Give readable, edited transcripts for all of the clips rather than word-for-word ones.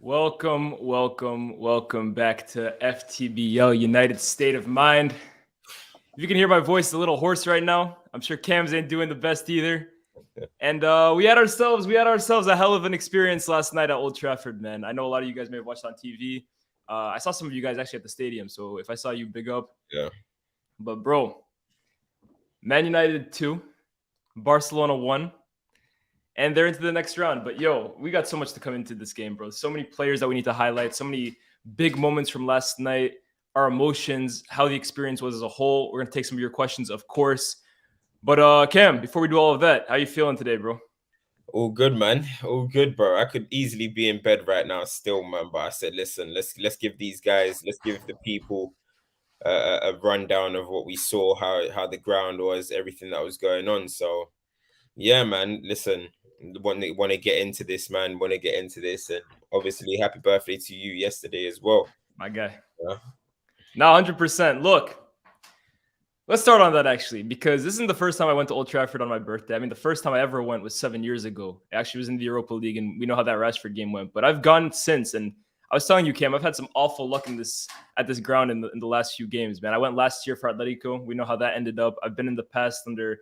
Welcome back to FTBL United State of Mind. If you can hear my voice a little hoarse right now, I'm sure Cam's ain't doing the best either. And we had ourselves a hell of an experience last night at Old Trafford, man. I know a lot of you guys may have watched on TV. I saw some of you guys actually at the stadium, so if I saw you, big up. Yeah. But bro, Man United 2, Barcelona 1. And they're into the next round. But yo, we got so much to come into this game, bro. So many players that we need to highlight, so many big moments from last night, our emotions, how the experience was as a whole. We're going to take some of your questions, of course. But Cam, before we do all of that, how you feeling today, bro? All good, man. All good, bro. I could easily be in bed right now still, man. But I said, listen, let's give these guys, let's give the people a rundown of what we saw, how the ground was, everything that was going on. So yeah, man, listen, want to get into this, man. Want to get into this, and obviously, happy birthday to you yesterday as well, my guy. Yeah. No, 100%. Look, let's start on that actually, because this isn't the first time I went to Old Trafford on my birthday. I mean, the first time I ever went was 7 years ago. It actually was in the Europa League, and we know how that Rashford game went. But I've gone since, and I was telling you, Cam, I've had some awful luck at this ground in the last few games, man. I went last year for Atletico. We know how that ended up. I've been in the past under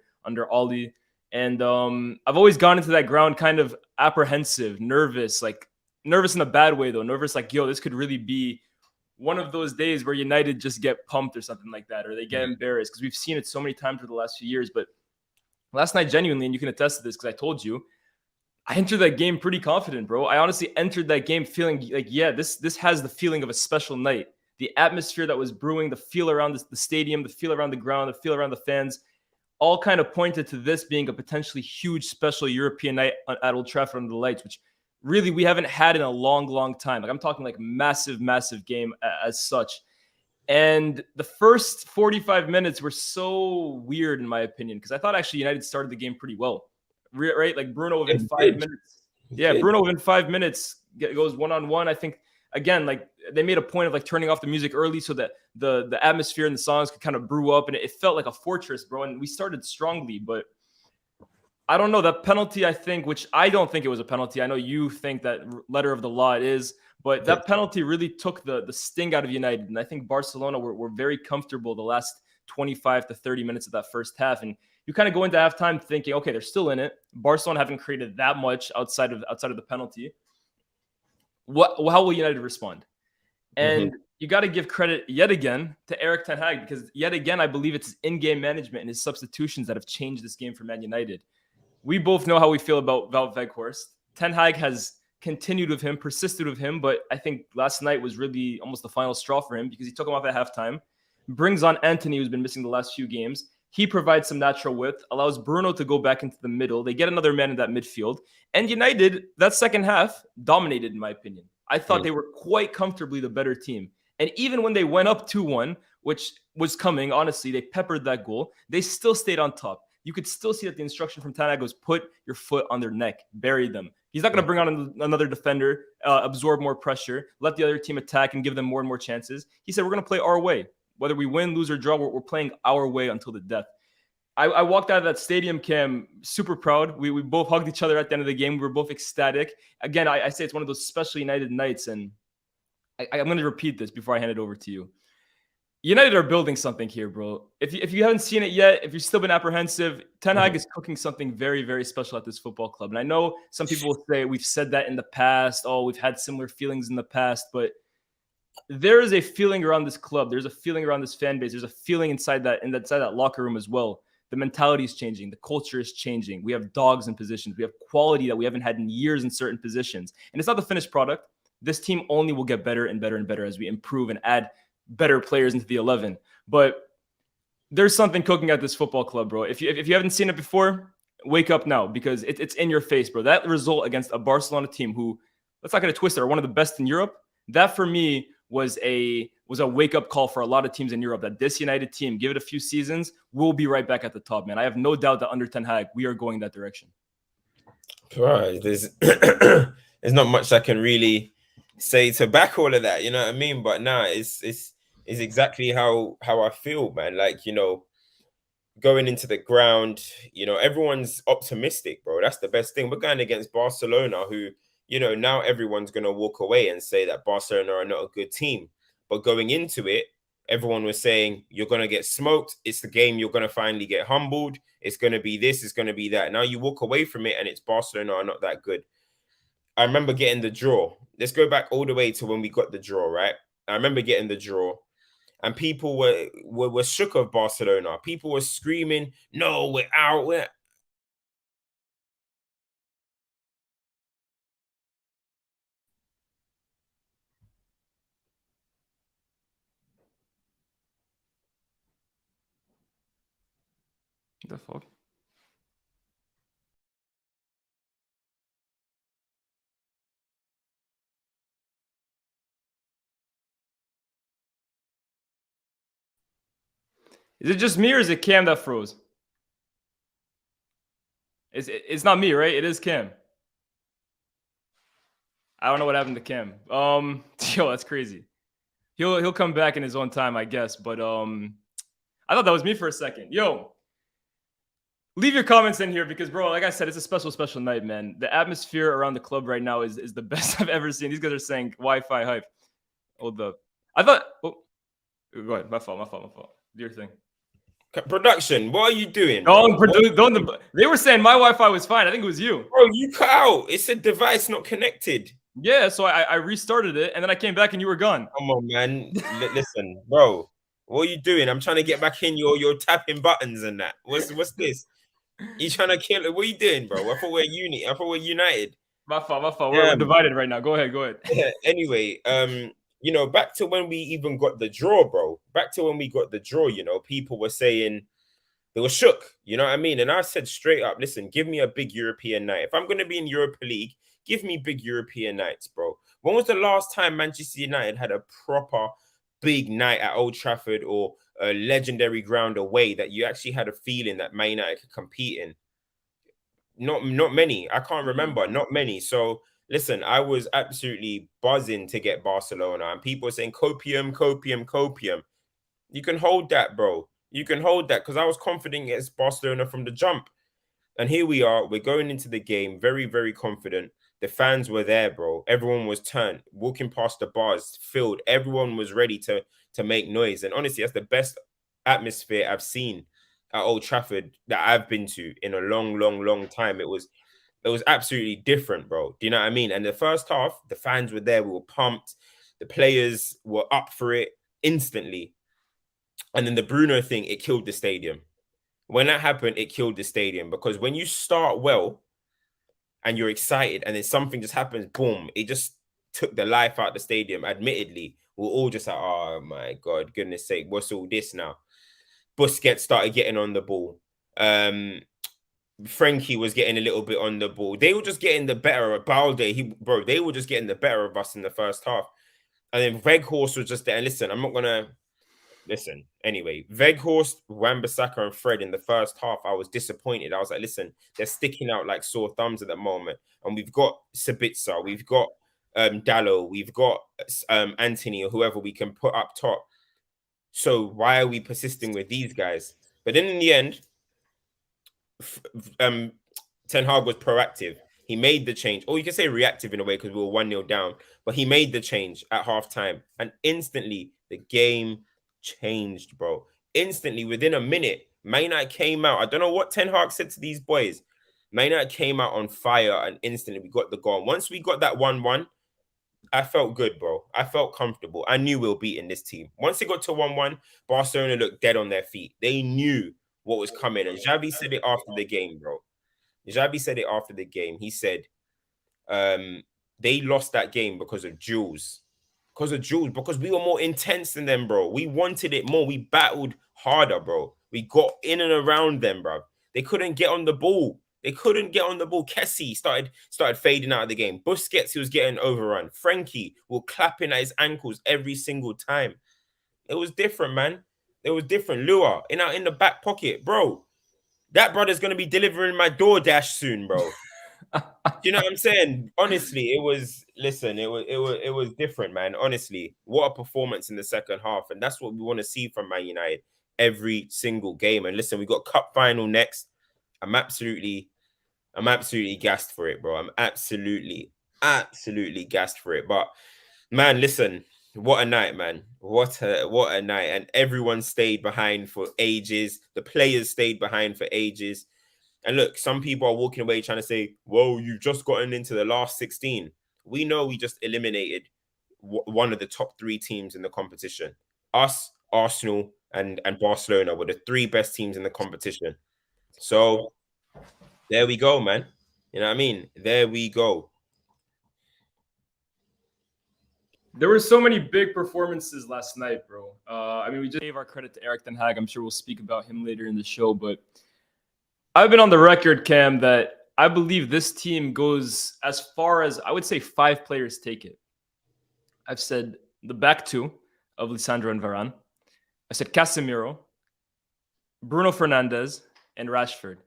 Oli. And I've always gone into that ground kind of apprehensive, nervous in a bad way, though. Nervous like, yo, this could really be one of those days where United just get pumped or something like that, or they get embarrassed, because we've seen it so many times for the last few years. But last night, genuinely, and you can attest to this because I told you, I entered that game pretty confident, bro. I honestly entered that game feeling like, yeah, this has the feeling of a special night. The atmosphere that was brewing, the feel around the stadium, the feel around the ground, the feel around the fans, all kind of pointed to this being a potentially huge special European night at Old Trafford under the lights, which really we haven't had in a long, long time. Like I'm talking like massive, massive game as such. And the first 45 minutes were so weird in my opinion, because I thought actually United started the game pretty well, right? Like Bruno within 5 minutes. Yeah, Bruno within 5 minutes goes one-on-one. I think, again, like they made a point of like turning off the music early so that the atmosphere and the songs could kind of brew up, and it felt like a fortress, bro. And we started strongly, but I don't know, that penalty, I think, which I don't think it was a penalty. I know you think that letter of the law it is, but that penalty really took the sting out of United. And I think Barcelona were very comfortable the last 25 to 30 minutes of that first half. And you kind of go into halftime thinking, okay, they're still in it. Barcelona haven't created that much outside of the penalty. How will United respond? And you got to give credit yet again to Erik ten Hag, because yet again, I believe it's his in-game management and his substitutions that have changed this game for Man United. We both know how we feel about Wout Weghorst. Ten Hag has continued with him, persisted with him, but I think last night was really almost the final straw for him, because he took him off at halftime, brings on Antony, who's been missing the last few games. He provides some natural width, allows Bruno to go back into the middle. They get another man in that midfield. And United, that second half, dominated, in my opinion. I thought they were quite comfortably the better team. And even when they went up 2-1, which was coming, honestly, they peppered that goal. They still stayed on top. You could still see that the instruction from Ten Hag was put your foot on their neck, bury them. He's not going to bring on another defender, absorb more pressure, let the other team attack and give them more and more chances. He said, we're going to play our way. Whether we win, lose, or draw, we're playing our way until the death. I walked out of that stadium, Cam, super proud. We both hugged each other at the end of the game. We were both ecstatic. Again, I say it's one of those special United nights, and I'm going to repeat this before I hand it over to you. United are building something here, bro. If you haven't seen it yet, if you've still been apprehensive, Ten Hag is cooking something very, very special at this football club. And I know some people will say we've said that in the past. Oh, we've had similar feelings in the past. But there is a feeling around this club. There's a feeling around this fan base. There's a feeling inside that locker room as well. The mentality is changing. The culture is changing. We have dogs in positions. We have quality that we haven't had in years in certain positions. And it's not the finished product. This team only will get better and better and better as we improve and add better players into the 11. But there's something cooking at this football club, bro. If you haven't seen it before, wake up now, because it's in your face, bro. That result against a Barcelona team who, let's not get it twisted, are one of the best in Europe. That for me was a wake-up call for a lot of teams in Europe, that this United team, give it a few seasons, we'll be right back at the top, man. I have no doubt that under Ten Hag, we are going that direction. Right. There's not much I can really say to back all of that, you know what I mean? But nah, it's exactly how I feel, man. Like, you know, going into the ground, you know, everyone's optimistic, bro. That's the best thing. We're going against Barcelona, who, now everyone's going to walk away and say that Barcelona are not a good team. But going into it, everyone was saying, you're going to get smoked. It's the game. You're going to finally get humbled. It's going to be this. It's going to be that. Now you walk away from it and it's Barcelona are not that good. I remember getting the draw. Let's go back all the way to when we got the draw, right? I remember getting the draw. And people were shook of Barcelona. People were screaming, no, we're out. The fuck? Is it just me or is it Cam that froze? It's not me, right? It is Cam. I don't know what happened to Cam. Yo, that's crazy. He'll come back in his own time, I guess. But I thought that was me for a second. Yo, leave your comments in here because, bro, like I said, it's a special night, man. The atmosphere around the club right now is the best I've ever seen. These guys are saying Wi-Fi hype. Hold up. I thought. Oh, go ahead. My fault. Do your thing. Production, what are you doing? They were saying my Wi-Fi was fine. I think it was you. Bro, you cut out. It's a device not connected. Yeah, so I restarted it, and then I came back, and you were gone. Come on, man. Listen, bro. What are you doing? I'm trying to get back in. You're tapping buttons and that. What's this? You trying to kill it? What are you doing, bro? I thought we're united. My fault. We're divided right now. Go ahead. Yeah, anyway, back to when we even got the draw, bro. Back to when we got the draw, people were saying they were shook. You know what I mean? And I said straight up, listen, give me a big European night. If I'm going to be in Europa League, give me big European nights, bro. When was the last time Manchester United had a proper big night at Old Trafford or a legendary ground away that you actually had a feeling that Man United could compete in? Not many. I can't remember. Not many. So listen, I was absolutely buzzing to get Barcelona, and people were saying copium. You can hold that, bro. You can hold that because I was confident against Barcelona from the jump. And here we are. We're going into the game very, very confident. The fans were there, bro. Everyone was turned, walking past the bars, filled. Everyone was ready to make noise. And honestly, that's the best atmosphere I've seen at Old Trafford that I've been to in a long time. It was absolutely different, bro. Do you know what I mean? And the first half, the fans were there. We were pumped. The players were up for it instantly. And then the Bruno thing, it killed the stadium. When that happened, it killed the stadium because when you start well and you're excited and then something just happens, boom, it just took the life out of the stadium. Admittedly, we're all just like, oh my God, goodness sake, what's all this now? Busquets started getting on the ball. Frenkie was getting a little bit on the ball. They were just getting the better of Balde. They were just getting the better of us in the first half. And then Weghorst was just there. And listen, I'm not going to listen. Anyway, Weghorst, Wan-Bissaka, and Fred in the first half, I was disappointed. I was like, listen, they're sticking out like sore thumbs at the moment. And we've got Sabitzer, we've got Dallo, we've got Anthony or whoever we can put up top. So why are we persisting with these guys? But then in the end, Ten Hag was proactive. He made the change, or you can say reactive in a way because we were 1-0 down, but he made the change at halftime, and instantly the game changed, bro. Instantly, within a minute, Man United came out. I don't know what Ten Hag said to these boys. Man United came out on fire, and instantly we got the goal. Once we got that 1-1, I felt good, bro. I felt comfortable. I knew we were beating this team. Once it got to 1-1, Barcelona looked dead on their feet. They knew what was coming. And Xavi said it after the game, bro. Xavi said it after the game. He said they lost that game because of Jules. Because we were more intense than them, bro. We wanted it more. We battled harder, bro. We got in and around them, bro. They couldn't get on the ball. Kessie started fading out of the game. Busquets, he was getting overrun. Frenkie was clapping at his ankles every single time. It was different, man. It was different. Lua in the back pocket, bro. That brother's gonna be delivering my DoorDash soon, bro. You know what I'm saying? Honestly, it was different, man. Honestly, what a performance in the second half, and that's what we want to see from Man United every single game. And listen, we got cup final next. I'm absolutely gassed for it, bro. I'm absolutely absolutely gassed for it. But man, listen, what a night, man. What a night. And everyone stayed behind for ages. The players stayed behind for ages. And look, some people are walking away trying to say, whoa, you've just gotten into the last 16. We know we just eliminated one of the top 3 teams in the competition. Us, Arsenal, and Barcelona were the 3 best teams in the competition. So there we go, man. You know what I mean? There we go. There were so many big performances last night, bro. I mean, we just gave our credit to Erik ten Hag. I'm sure we'll speak about him later in the show, but I've been on the record, Cam, that I believe this team goes as far as I would say 5 players take it. I've said the back 2 of Lisandro and Varane. I said Casemiro, Bruno Fernandes, and Rashford.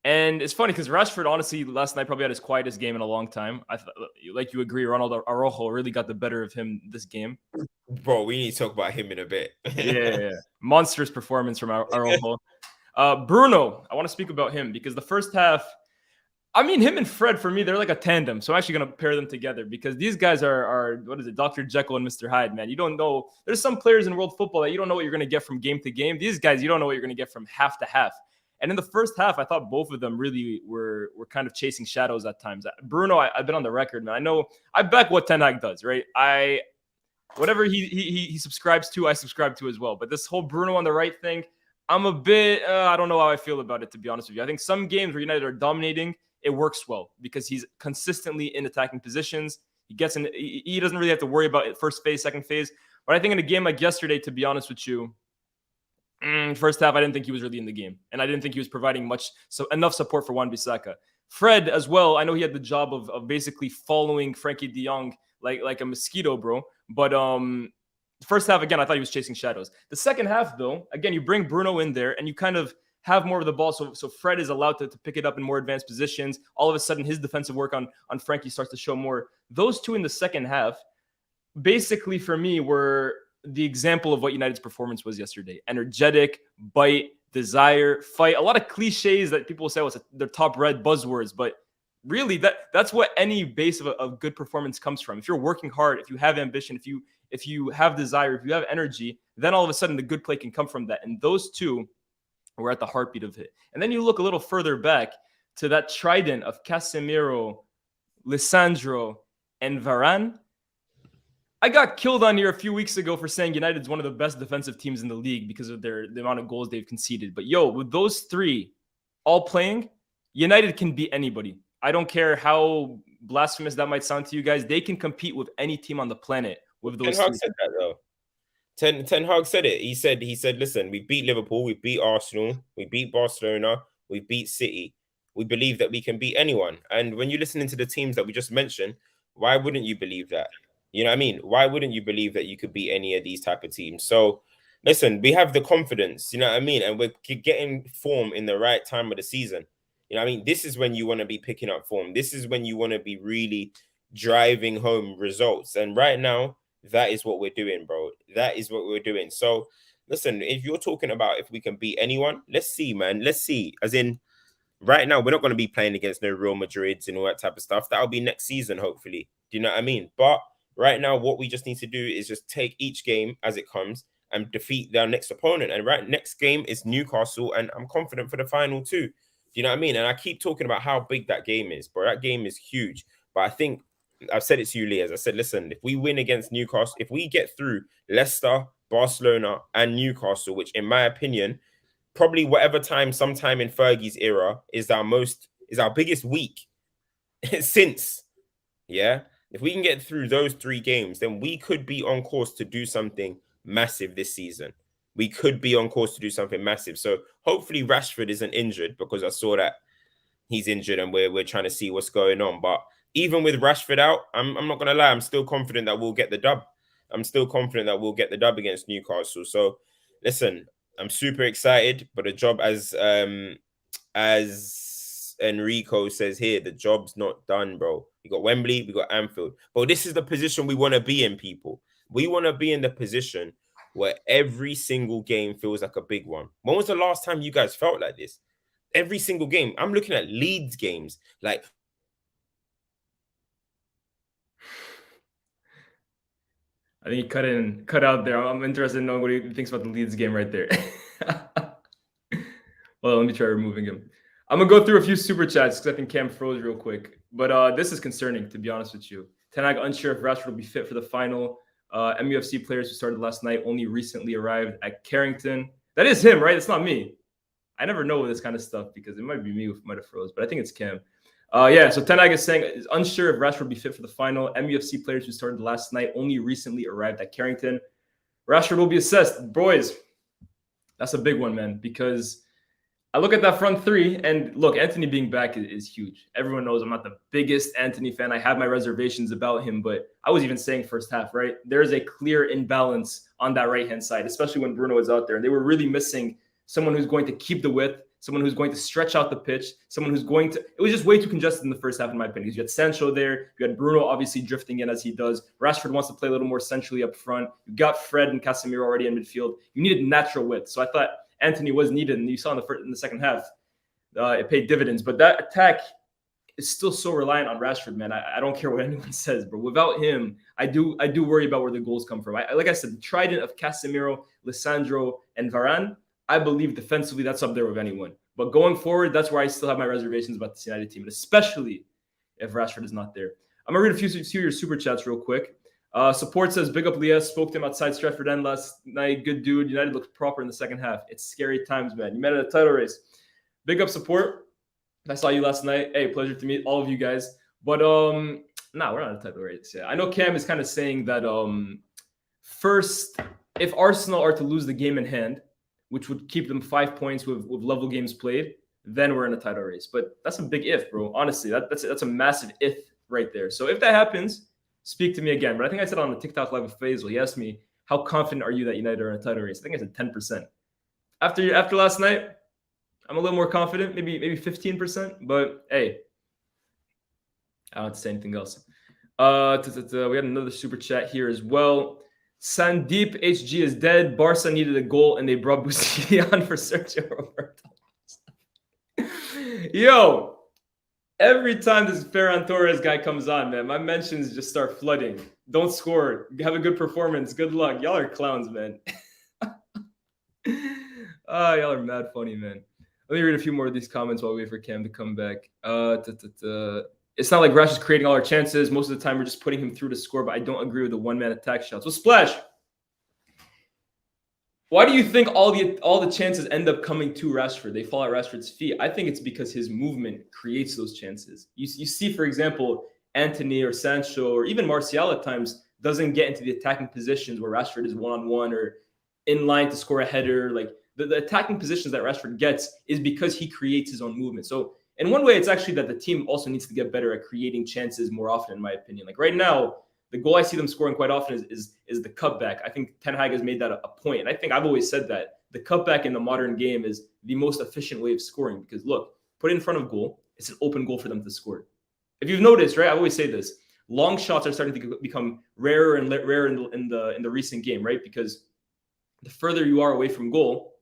And it's funny because Rashford, honestly, last night probably had his quietest game in a long time. Like you agree, Ronaldo Araujo really got the better of him this game. Bro, we need to talk about him in a bit. Yeah. Monstrous performance from Araujo. Bruno, I want to speak about him because the first half, I mean, him and Fred, for me, they're like a tandem. So I'm actually going to pair them together because these guys are, what is it, Dr. Jekyll and Mr. Hyde, man. You don't know. There's some players in world football that you don't know what you're going to get from game to game. These guys, you don't know what you're going to get from half to half. And in the first half, I thought both of them really were kind of chasing shadows at times. Bruno, I've been on the record, man. I know I back what Ten Hag does, right? Whatever he subscribes to, I subscribe to as well. But this whole Bruno on the right thing, I'm a bit, I don't know how I feel about it, to be honest with you. I think some games where United are dominating, it works well because he's consistently in attacking positions. He gets in, he doesn't really have to worry about it first phase, second phase. But I think in a game like yesterday, to be honest with you, first half, I didn't think he was really in the game. And I didn't think he was providing enough support for Wan-Bissaka. Fred as well, I know he had the job of basically following Frenkie De Jong like a mosquito, bro. But first half, again, I thought he was chasing shadows. The second half, though, again, you bring Bruno in there and you kind of have more of the ball. So Fred is allowed to pick it up in more advanced positions. All of a sudden, his defensive work on Frenkie starts to show more. Those two in the second half, basically for me, were the example of what United's performance was yesterday. Energetic, bite, desire, fight. A lot of cliches that people say was their top red buzzwords, but really that's what any base of good performance comes from. If you're working hard, if you have ambition, if you have desire, if you have energy, then all of a sudden the good play can come from that. And those two were at the heartbeat of it. And then you look a little further back to that trident of Casemiro, Lisandro, and Varane. I got killed on here a few weeks ago for saying United's one of the best defensive teams in the league because of the amount of goals they've conceded. But with those 3 all playing, United can beat anybody. I don't care how blasphemous that might sound to you guys. They can compete with any team on the planet with those. Ten Hag said that though. Ten Hag said it. He said, listen, we beat Liverpool, we beat Arsenal, we beat Barcelona, we beat City. We believe that we can beat anyone. And when you listen into the teams that we just mentioned, why wouldn't you believe that? You know what I mean? Why wouldn't you believe that you could beat any of these type of teams? So listen, we have the confidence, you know what I mean? And we're getting form in the right time of the season. You know what I mean? This is when you want to be picking up form. This is when you want to be really driving home results. And right now, that is what we're doing, bro. That is what we're doing. So listen, if you're talking about if we can beat anyone, let's see, man. Let's see. As in, right now, we're not going to be playing against no Real Madrids and all that type of stuff. That'll be next season, hopefully. Do you know what I mean? But right now, what we just need to do is just take each game as it comes and defeat their next opponent. And next game is Newcastle, and I'm confident for the final too. Do you know what I mean? And I keep talking about how big that game is, bro. That game is huge. But I think I've said it to you, Lee, as I said, listen, if we win against Newcastle, if we get through Leicester, Barcelona, and Newcastle, which in my opinion, probably sometime in Fergie's era is our biggest week since, yeah. If we can get through those 3 games, then we could be on course to do something massive this season. We could be on course to do something massive. So hopefully Rashford isn't injured because I saw that he's injured and we're trying to see what's going on. But even with Rashford out, I'm not going to lie, I'm still confident that we'll get the dub. I'm still confident that we'll get the dub against Newcastle. So listen, I'm super excited, but the job as Enrico says here, the job's not done, bro. We got Wembley, we got Anfield. But this is the position we want to be in, people. We want to be in the position where every single game feels like a big one. When was the last time you guys felt like this? Every single game. I'm looking at Leeds games. Like, I think he cut out there. I'm interested in knowing what he thinks about the Leeds game right there. Well, let me try removing him. I'm gonna go through a few super chats because I think Cam froze real quick. But this is concerning, to be honest with you. Ten Hag unsure if Rashford will be fit for the final. MUFC players who started last night only recently arrived at Carrington. That is him, right? It's not me. I never know this kind of stuff because it might be me who might have froze, but I think it's Cam. So Ten Hag is saying is unsure if Rashford will be fit for the final. MUFC players who started last night only recently arrived at Carrington. Rashford will be assessed. Boys, that's a big one, man, because I look at that front three, and look, Antony being back is huge. Everyone knows I'm not the biggest Antony fan. I have my reservations about him, but I was even saying first half, right? There's a clear imbalance on that right-hand side, especially when Bruno was out there. They were really missing someone who's going to keep the width, someone who's going to stretch out the pitch, someone who's going to – it was just way too congested in the first half, in my opinion. Because you had Sancho there. You had Bruno obviously drifting in as he does. Rashford wants to play a little more centrally up front. You got Fred and Casemiro already in midfield. You needed natural width. So I thought – Antony was needed, and you saw in the second half, it paid dividends. But that attack is still so reliant on Rashford, man. I don't care what anyone says, but without him, I do worry about where the goals come from. Like I said, the trident of Casemiro, Lisandro, and Varane, I believe defensively that's up there with anyone. But going forward, that's where I still have my reservations about this United team, and especially if Rashford is not there. I'm going to read a few of your super chats real quick. Support says, big up Lies, spoke to him outside Stratford End last night. Good dude. United looked proper in the second half. It's scary times, man. You met at a title race. Big up Support. I saw you last night. Hey, pleasure to meet all of you guys. But we're not a title race. Yeah, I know Cam is kind of saying that first, if Arsenal are to lose the game in hand, which would keep them 5 points with level games played, then we're in a title race. But that's a big if, bro. Honestly, that's a massive if right there. So if that happens, speak to me again. But I think I said on the TikTok live with Faisal, he asked me, how confident are you that United are in a title race? I think I said 10%. After last night, I'm a little more confident, maybe 15%. But hey, I don't have to say anything else. We had another super chat here as well. Sandeep HG is dead. Barca needed a goal, and they brought Busquets on for Sergio Roberto. Yo, every time this Ferran Torres guy comes on, man, my mentions just start flooding. Don't score. Have a good performance. Good luck. Y'all are clowns, man. Y'all are mad funny, man. Let me read a few more of these comments while we wait for Cam to come back. It's not like Rash is creating all our chances. Most of the time, we're just putting him through to score, but I don't agree with the one-man attack shots. So, Splash, why do you think all the chances end up coming to Rashford? They fall at Rashford's feet. I think it's because his movement creates those chances. You see, for example, Antony or Sancho or even Martial at times doesn't get into the attacking positions where Rashford is one-on-one or in line to score a header. Like the attacking positions that Rashford gets is because he creates his own movement. So in one way, it's actually that the team also needs to get better at creating chances more often, in my opinion. Like right now, the goal I see them scoring quite often is the cutback. I think Ten Hag has made that a point. And I think I've always said that the cutback in the modern game is the most efficient way of scoring because, look, put it in front of goal. It's an open goal for them to score. If you've noticed, right, I always say this. Long shots are starting to become rarer and rarer in the recent game, right? Because the further you are away from goal,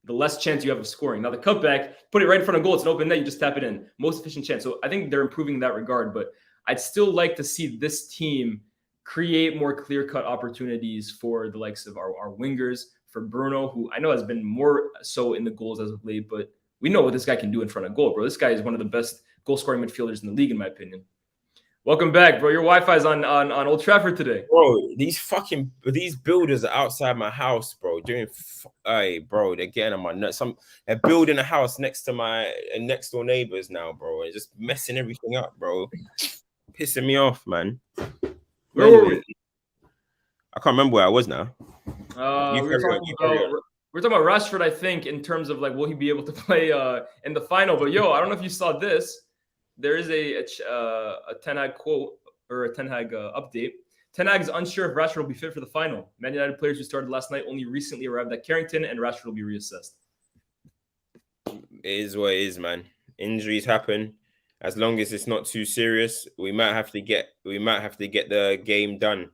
the less chance you have of scoring. Now, the cutback, put it right in front of goal. It's an open net. You just tap it in. Most efficient chance. So I think they're improving in that regard. But I'd still like to see this team create more clear-cut opportunities for the likes of our wingers, for Bruno, who I know has been more so in the goals as of late. But we know what this guy can do in front of goal, bro. This guy is one of the best goal-scoring midfielders in the league, in my opinion. Welcome back, bro. Your Wi-Fi's on Old Trafford today. Bro, these builders are outside my house, bro. Bro, they're getting on my nuts. They're building a house next to my next door neighbors now, bro. They're just messing everything up, bro. Pissing me off, man. Where were we? I can't remember where I was now. We're talking about Rashford, I think, in terms of like will he be able to play in the final? But yo, I don't know if you saw this. There is a Ten Hag quote or a Ten Hag update. Ten Hag is unsure if Rashford will be fit for the final. Man United players who started last night only recently arrived at Carrington, and Rashford will be reassessed. It is what it is, man. Injuries happen. As long as it's not too serious, we might have to get the game done.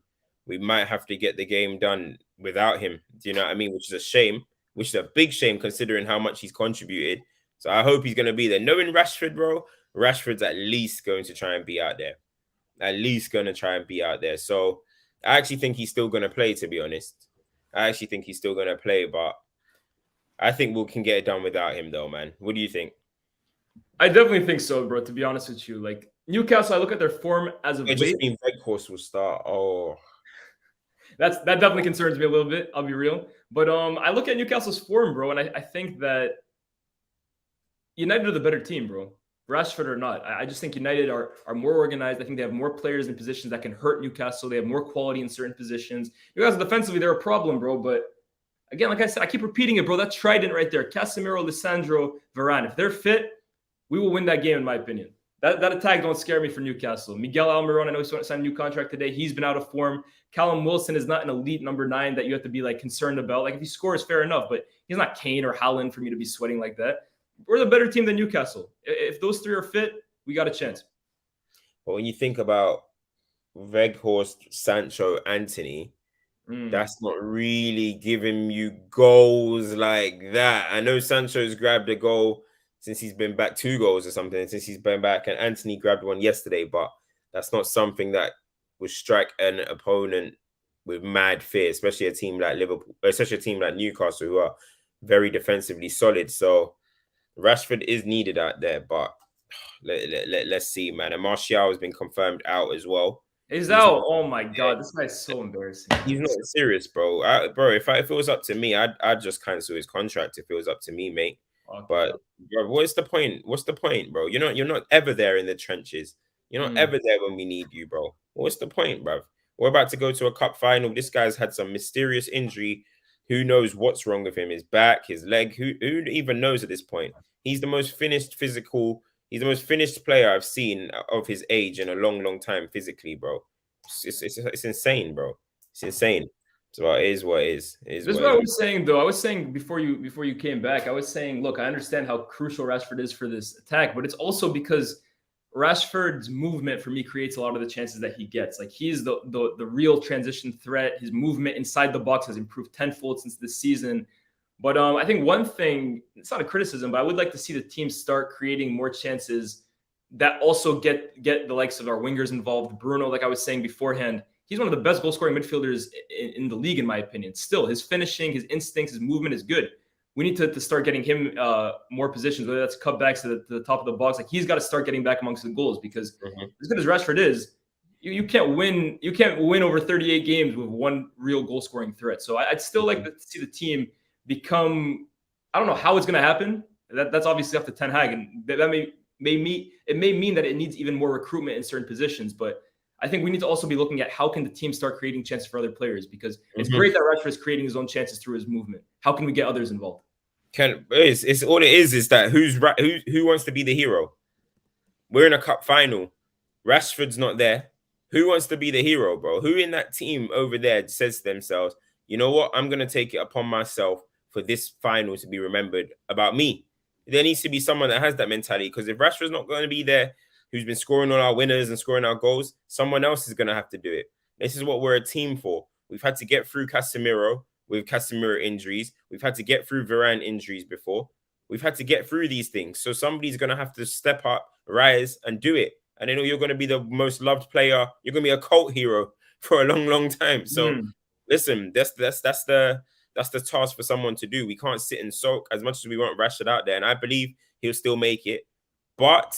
We might have to get the game done without him. Do you know what I mean? Which is a shame. Which is a big shame considering how much he's contributed. So I hope he's going to be there. Knowing Rashford, bro, Rashford's at least going to try and be out there. So I actually think he's still going to play, to be honest. I actually think he's still going to play, but I think we can get it done without him, though, man. What do you think? I definitely think so, bro. To be honest with you, like Newcastle, I look at their form as of It just late. means Weghorst will start. Oh, That definitely concerns me a little bit. I'll be real, but I look at Newcastle's form, bro, and I think that United are the better team, bro. Rashford or not, I just think United are more organized. I think they have more players in positions that can hurt Newcastle. They have more quality in certain positions. Newcastle defensively, they're a problem, bro. But again, like I said, I keep repeating it, bro. That's trident right there. Casemiro, Lisandro, Varane. If they're fit, we will win that game, in my opinion. That attack don't scare me for Newcastle. Miguel Almiron, I know he's signed a new contract today. He's been out of form. Callum Wilson is not an elite number 9 that you have to be like concerned about. Like if he scores, fair enough, but he's not Kane or Haaland for me to be sweating like that. We're the better team than Newcastle. If those 3 are fit, we got a chance. but when you think about Weghorst, Sancho, Anthony, that's not really giving you goals like that. I know Sancho's grabbed a goal since he's been back, 2 goals or something since he's been back, and Anthony grabbed one yesterday, but that's not something that would strike an opponent with mad fear, especially a team like Liverpool, especially a team like Newcastle, who are very defensively solid. So Rashford is needed out there, but let's see, man. And Martial has been confirmed out as well. He's out. Oh my god, this guy's so embarrassing. He's not serious, bro. If it was up to me, I'd just cancel his contract if it was up to me, mate. Okay. But bro, what's the point? What's the point, bro? You're not ever there in the trenches. You're not ever there when we need you, bro. What's the point, bro? We're about to go to a cup final. This guy's had some mysterious injury. Who knows what's wrong with him? His back, his leg. Who even knows at this point? He's the most finished physical. He's the most finished player I've seen of his age in a long, long time physically, bro. It's insane, bro. It's insane. So it is what it is. This is what I was saying, though. I was saying before you came back, I was saying, look, I understand how crucial Rashford is for this attack, but it's also because Rashford's movement for me creates a lot of the chances that he gets. Like he's the real transition threat. His movement inside the box has improved tenfold since this season. But I think one thing, it's not a criticism, but I would like to see the team start creating more chances that also get the likes of our wingers involved. Bruno, like I was saying beforehand, he's one of the best goal-scoring midfielders in the league, in my opinion. Still, his finishing, his instincts, his movement is good. We need to start getting him more positions, whether that's cutbacks to the top of the box. Like he's got to start getting back amongst the goals because as good as Rashford is, you can't win. You can't win over 38 games with one real goal-scoring threat. So I'd still like to see the team become. I don't know how it's going to happen. That's obviously up to Ten Hag, and that may mean that it needs even more recruitment in certain positions. But I think we need to also be looking at how can the team start creating chances for other players, because it's great that Rashford is creating his own chances through his movement. How can we get others involved? It's all it is that who wants to be the hero? We're in a cup final. Rashford's not there. Who wants to be the hero, bro? Who in that team over there says to themselves, you know what? I'm going to take it upon myself for this final to be remembered about me. There needs to be someone that has that mentality, because if Rashford's not going to be there, who's been scoring all our winners and scoring our goals, someone else is going to have to do it. This is what we're a team for. We've had to get through Casemiro with Casemiro injuries. We've had to get through Varane injuries before. We've had to get through these things. So somebody's going to have to step up, rise, and do it. And then you're going to be the most loved player. You're going to be a cult hero for a long, long time. So listen, that's the task for someone to do. We can't sit and soak as much as we want Rashford out there. And I believe he'll still make it. But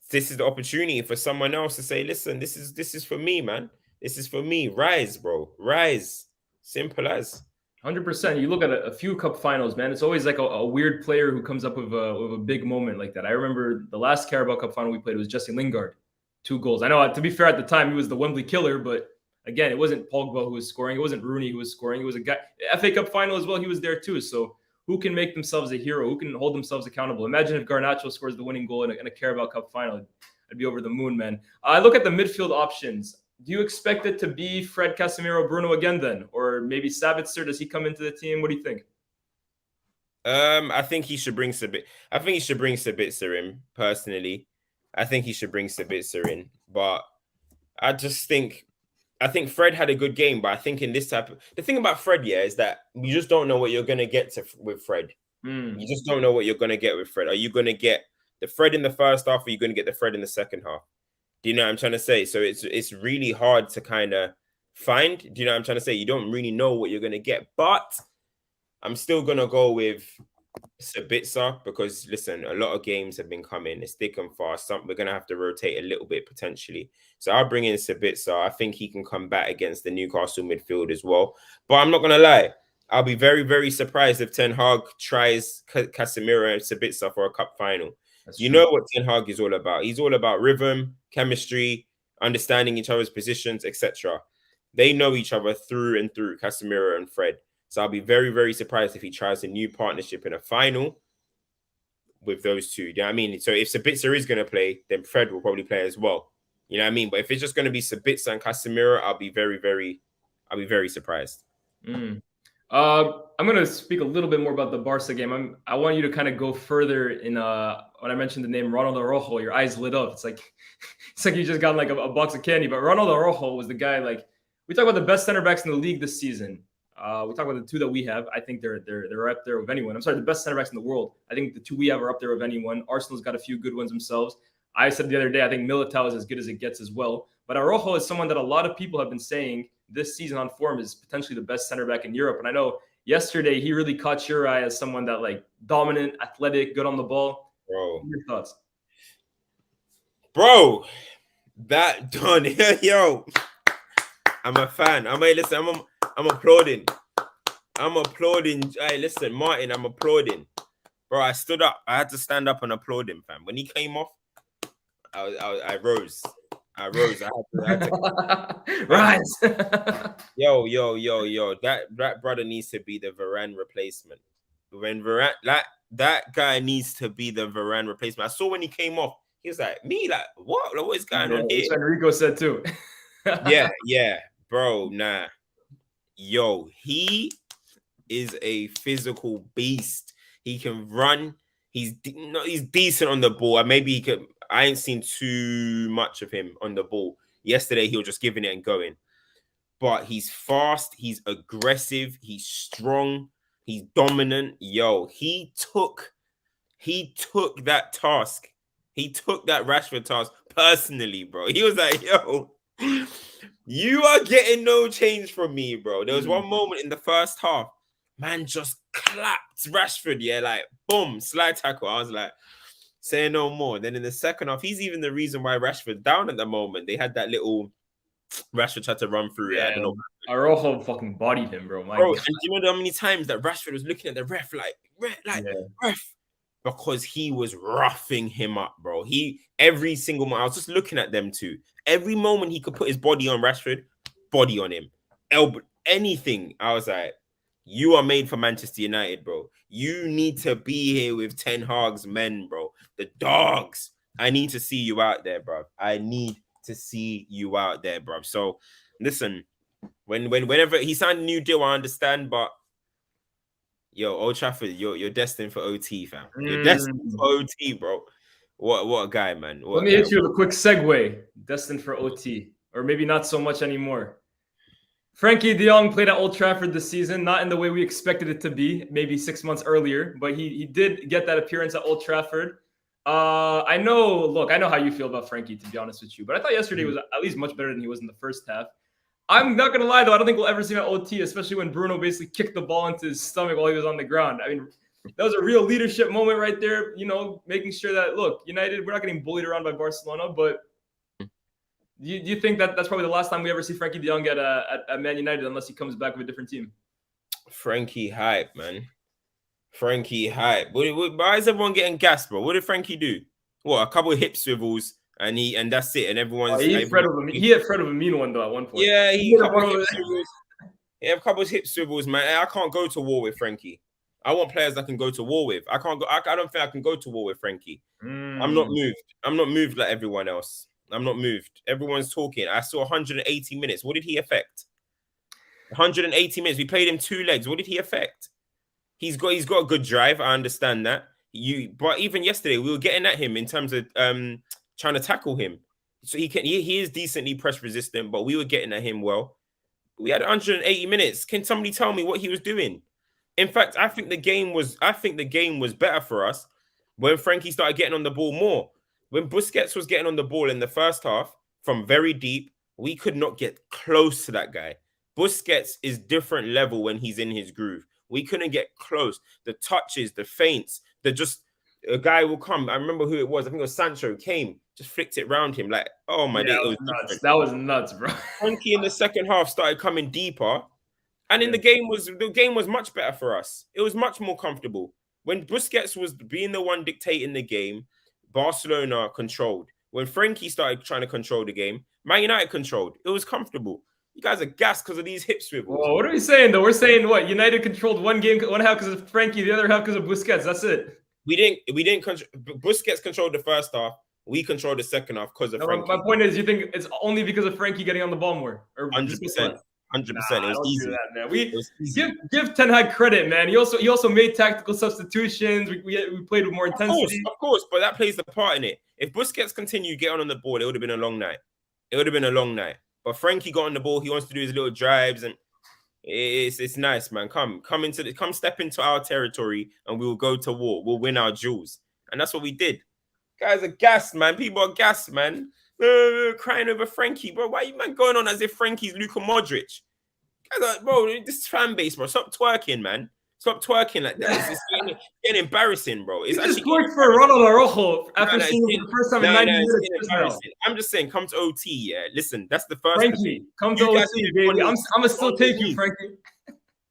this is the opportunity for someone else to say, listen, this is for me, man. This is for me. Rise, bro. Rise. Simple as. 100%. You look at a few cup finals, man. It's always like a weird player who comes up with a big moment like that. I remember the last Carabao Cup final we played, it was Jesse Lingard. 2 goals. I know, to be fair, at the time, he was the Wembley killer, but again, it wasn't Pogba who was scoring. It wasn't Rooney who was scoring. It was a guy. FA Cup final as well, he was there too. So who can make themselves a hero? Who can hold themselves accountable? Imagine if Garnacho scores the winning goal in a Carabao Cup final. I'd be over the moon, man. I look at the midfield options. Do you expect it to be Fred, Casemiro, Bruno again then? Or maybe Sabitzer? Does he come into the team? What do you think? I think he should bring Sabitzer in, personally. I think he should bring Sabitzer in. But I think Fred had a good game, but I think in this the thing about Fred, is that you just don't know what you're going to get with Fred. You just don't know what you're going to get with Fred. Are you going to get the Fred in the first half, or are you going to get the Fred in the second half? Do you know what I'm trying to say? So it's really hard to kind of find. Do you know what I'm trying to say? You don't really know what you're going to get. But I'm still going to go with Sabitzer because, listen, a lot of games have been coming. It's thick and fast. We're going to have to rotate a little bit potentially. So I'll bring in Sabitzer. I think he can come back against the Newcastle midfield as well. But I'm not going to lie. I'll be very, very surprised if Ten Hag tries Casemiro and Sabitzer for a cup final. You know what Ten Hag is all about. He's all about rhythm, chemistry, understanding each other's positions, etc. They know each other through and through, Casemiro and Fred. So I'll be very, very surprised if he tries a new partnership in a final with those two. You know what I mean? So if Sabitzer is going to play, then Fred will probably play as well. You know what I mean? But if it's just going to be Sabitzer and Casemiro, I'll be very, very surprised. I'm going to speak a little bit more about the Barca game. I want you to kind of go further in when I mentioned the name Ronald Araujo, your eyes lit up. It's like you just got like a box of candy. But Ronald Araujo was the guy, like, we talk about the best center backs in the league this season. We talk about the two that we have. I think they're up there with anyone. I'm sorry, the best center backs in the world. I think the two we have are up there with anyone. Arsenal's got a few good ones themselves. I said the other day, I think Militao is as good as it gets as well. But Araujo is someone that a lot of people have been saying this season on form is potentially the best center back in Europe. And I know yesterday he really caught your eye as someone that, like, dominant, athletic, good on the ball. Bro, your thoughts? Bro, that done. Yo, I'm a fan. Listen, I'm applauding. I'm applauding. Hey, listen, Martin, I'm applauding. Bro, I stood up. I had to stand up and applaud him, fam. When he came off, I rose. I had to Rise. Yo. That brother needs to be the Varane replacement. When Varane, that guy needs to be the Varane replacement. I saw when he came off, he was like, me, like, what? Like, what is going on here? That's what Enrico said too. yeah. Bro, nah. Yo, he is a physical beast. He can run. He's decent on the ball. Maybe he could. I ain't seen too much of him on the ball. Yesterday, he was just giving it and going. But he's fast. He's aggressive. He's strong. He's dominant. Yo, he took that task. He took that Rashford task personally, bro. He was like, yo, you are getting no change from me, bro. There was one moment in the first half, man just clapped Rashford, yeah, like, boom, slide tackle. I was like, say no more. Then in the second half, he's even the reason why Rashford's down at the moment. They had that little Rashford tried to run through it. I don't know. Araujo fucking bodied him, bro. Bro, and you know how many times that Rashford was looking at the ref like, ref, because he was roughing him up, bro. Every single moment, I was just looking at them two. Every moment he could put his body on Rashford, body on him, elbow, anything. I was like, you are made for Manchester United, bro. You need to be here with Ten Hag's men, bro. The dogs. I need to see you out there, bro. I need to see you out there, bro. So, listen, whenever he signed a new deal, I understand, but yo, Old Trafford, you're destined for OT, fam. You're destined for OT, bro. What a guy, man. Let me hit you with a quick segue. Destined for OT, or maybe not so much anymore. Frenkie De Jong played at Old Trafford this season, not in the way we expected it to be, maybe 6 months earlier, but he did get that appearance at Old Trafford. I know how you feel about Frenkie, to be honest with you, but I thought yesterday was at least much better than he was in the first half. I'm not going to lie, though. I don't think we'll ever see him at OT, especially when Bruno basically kicked the ball into his stomach while he was on the ground. I mean, that was a real leadership moment right there, making sure that, look, United, we're not getting bullied around by Barcelona, but do you think that that's probably the last time we ever see Frenkie De Jong at Man United unless he comes back with a different team? Frenkie hype, man. Frenkie hype. Why is everyone getting gassed, bro? What did Frenkie do? What, a couple of hip swivels and that's it. And everyone's he hit Fred of a mean one though at one point. Yeah, he had a couple of hip swivels, man. I can't go to war with Frenkie. I want players that can go to war with. I can't go. I don't think I can go to war with Frenkie. I'm not moved. I'm not moved like everyone else. I'm not moved. Everyone's talking. I saw 180 minutes. What did he affect? 180 minutes. We played him 2 legs. What did he affect? He's got a good drive. I understand that. But even yesterday, we were getting at him in terms of trying to tackle him. So he is decently press resistant, but we were getting at him well. We had 180 minutes. Can somebody tell me what he was doing? In fact, I think the game was better for us when Frenkie started getting on the ball more. When Busquets was getting on the ball in the first half from very deep, We could not get close to that guy. Busquets is different level when he's in his groove. We couldn't get close. The touches, the feints, a guy will come. I remember who it was. I think it was Sancho came, just flicked it around him. Like, oh my day, it was nuts. different. That was nuts, bro. Frenkie in the second half started coming deeper, and in the game was much better for us. It was much more comfortable. When Busquets was being the one dictating the game, Barcelona controlled. When Frenkie started trying to control the game, Man United controlled. It was comfortable. You guys are gassed because of these hip swivels. Whoa, what are we saying though? We're saying what? United controlled one half because of Frenkie, the other half because of Busquets. That's it. We didn't control. Busquets controlled the first half. We controlled the second half because of Frenkie. My point is, you think it's only because of Frenkie getting on the ball more? 100%. 100%. It was easy. Do that, man. Give Ten Hag credit, man. He also made tactical substitutions. We played with more intensity. Of course, but that plays the part in it. If Busquets continued getting on the ball, it would have been a long night. But Frenkie got on the ball. He wants to do his little drives, and it's nice, man. Come step into our territory, and we will go to war. We'll win our duels, and that's what we did. Guys are gassed, man. People are gassed, man. Crying over Frenkie, bro. Why are you man going on as if Frankie's Luka Modric? Guys are, bro, this fan base, bro. Stop twerking, man. Stop twerking like that. It's getting embarrassing, bro. It's actually just worked for Ronald Araujo after seeing him the first time in 90 minutes. I'm just saying, come to OT, yeah. Listen, that's the first Frankie, come to OT, baby. I'm gonna still take you, Frankie.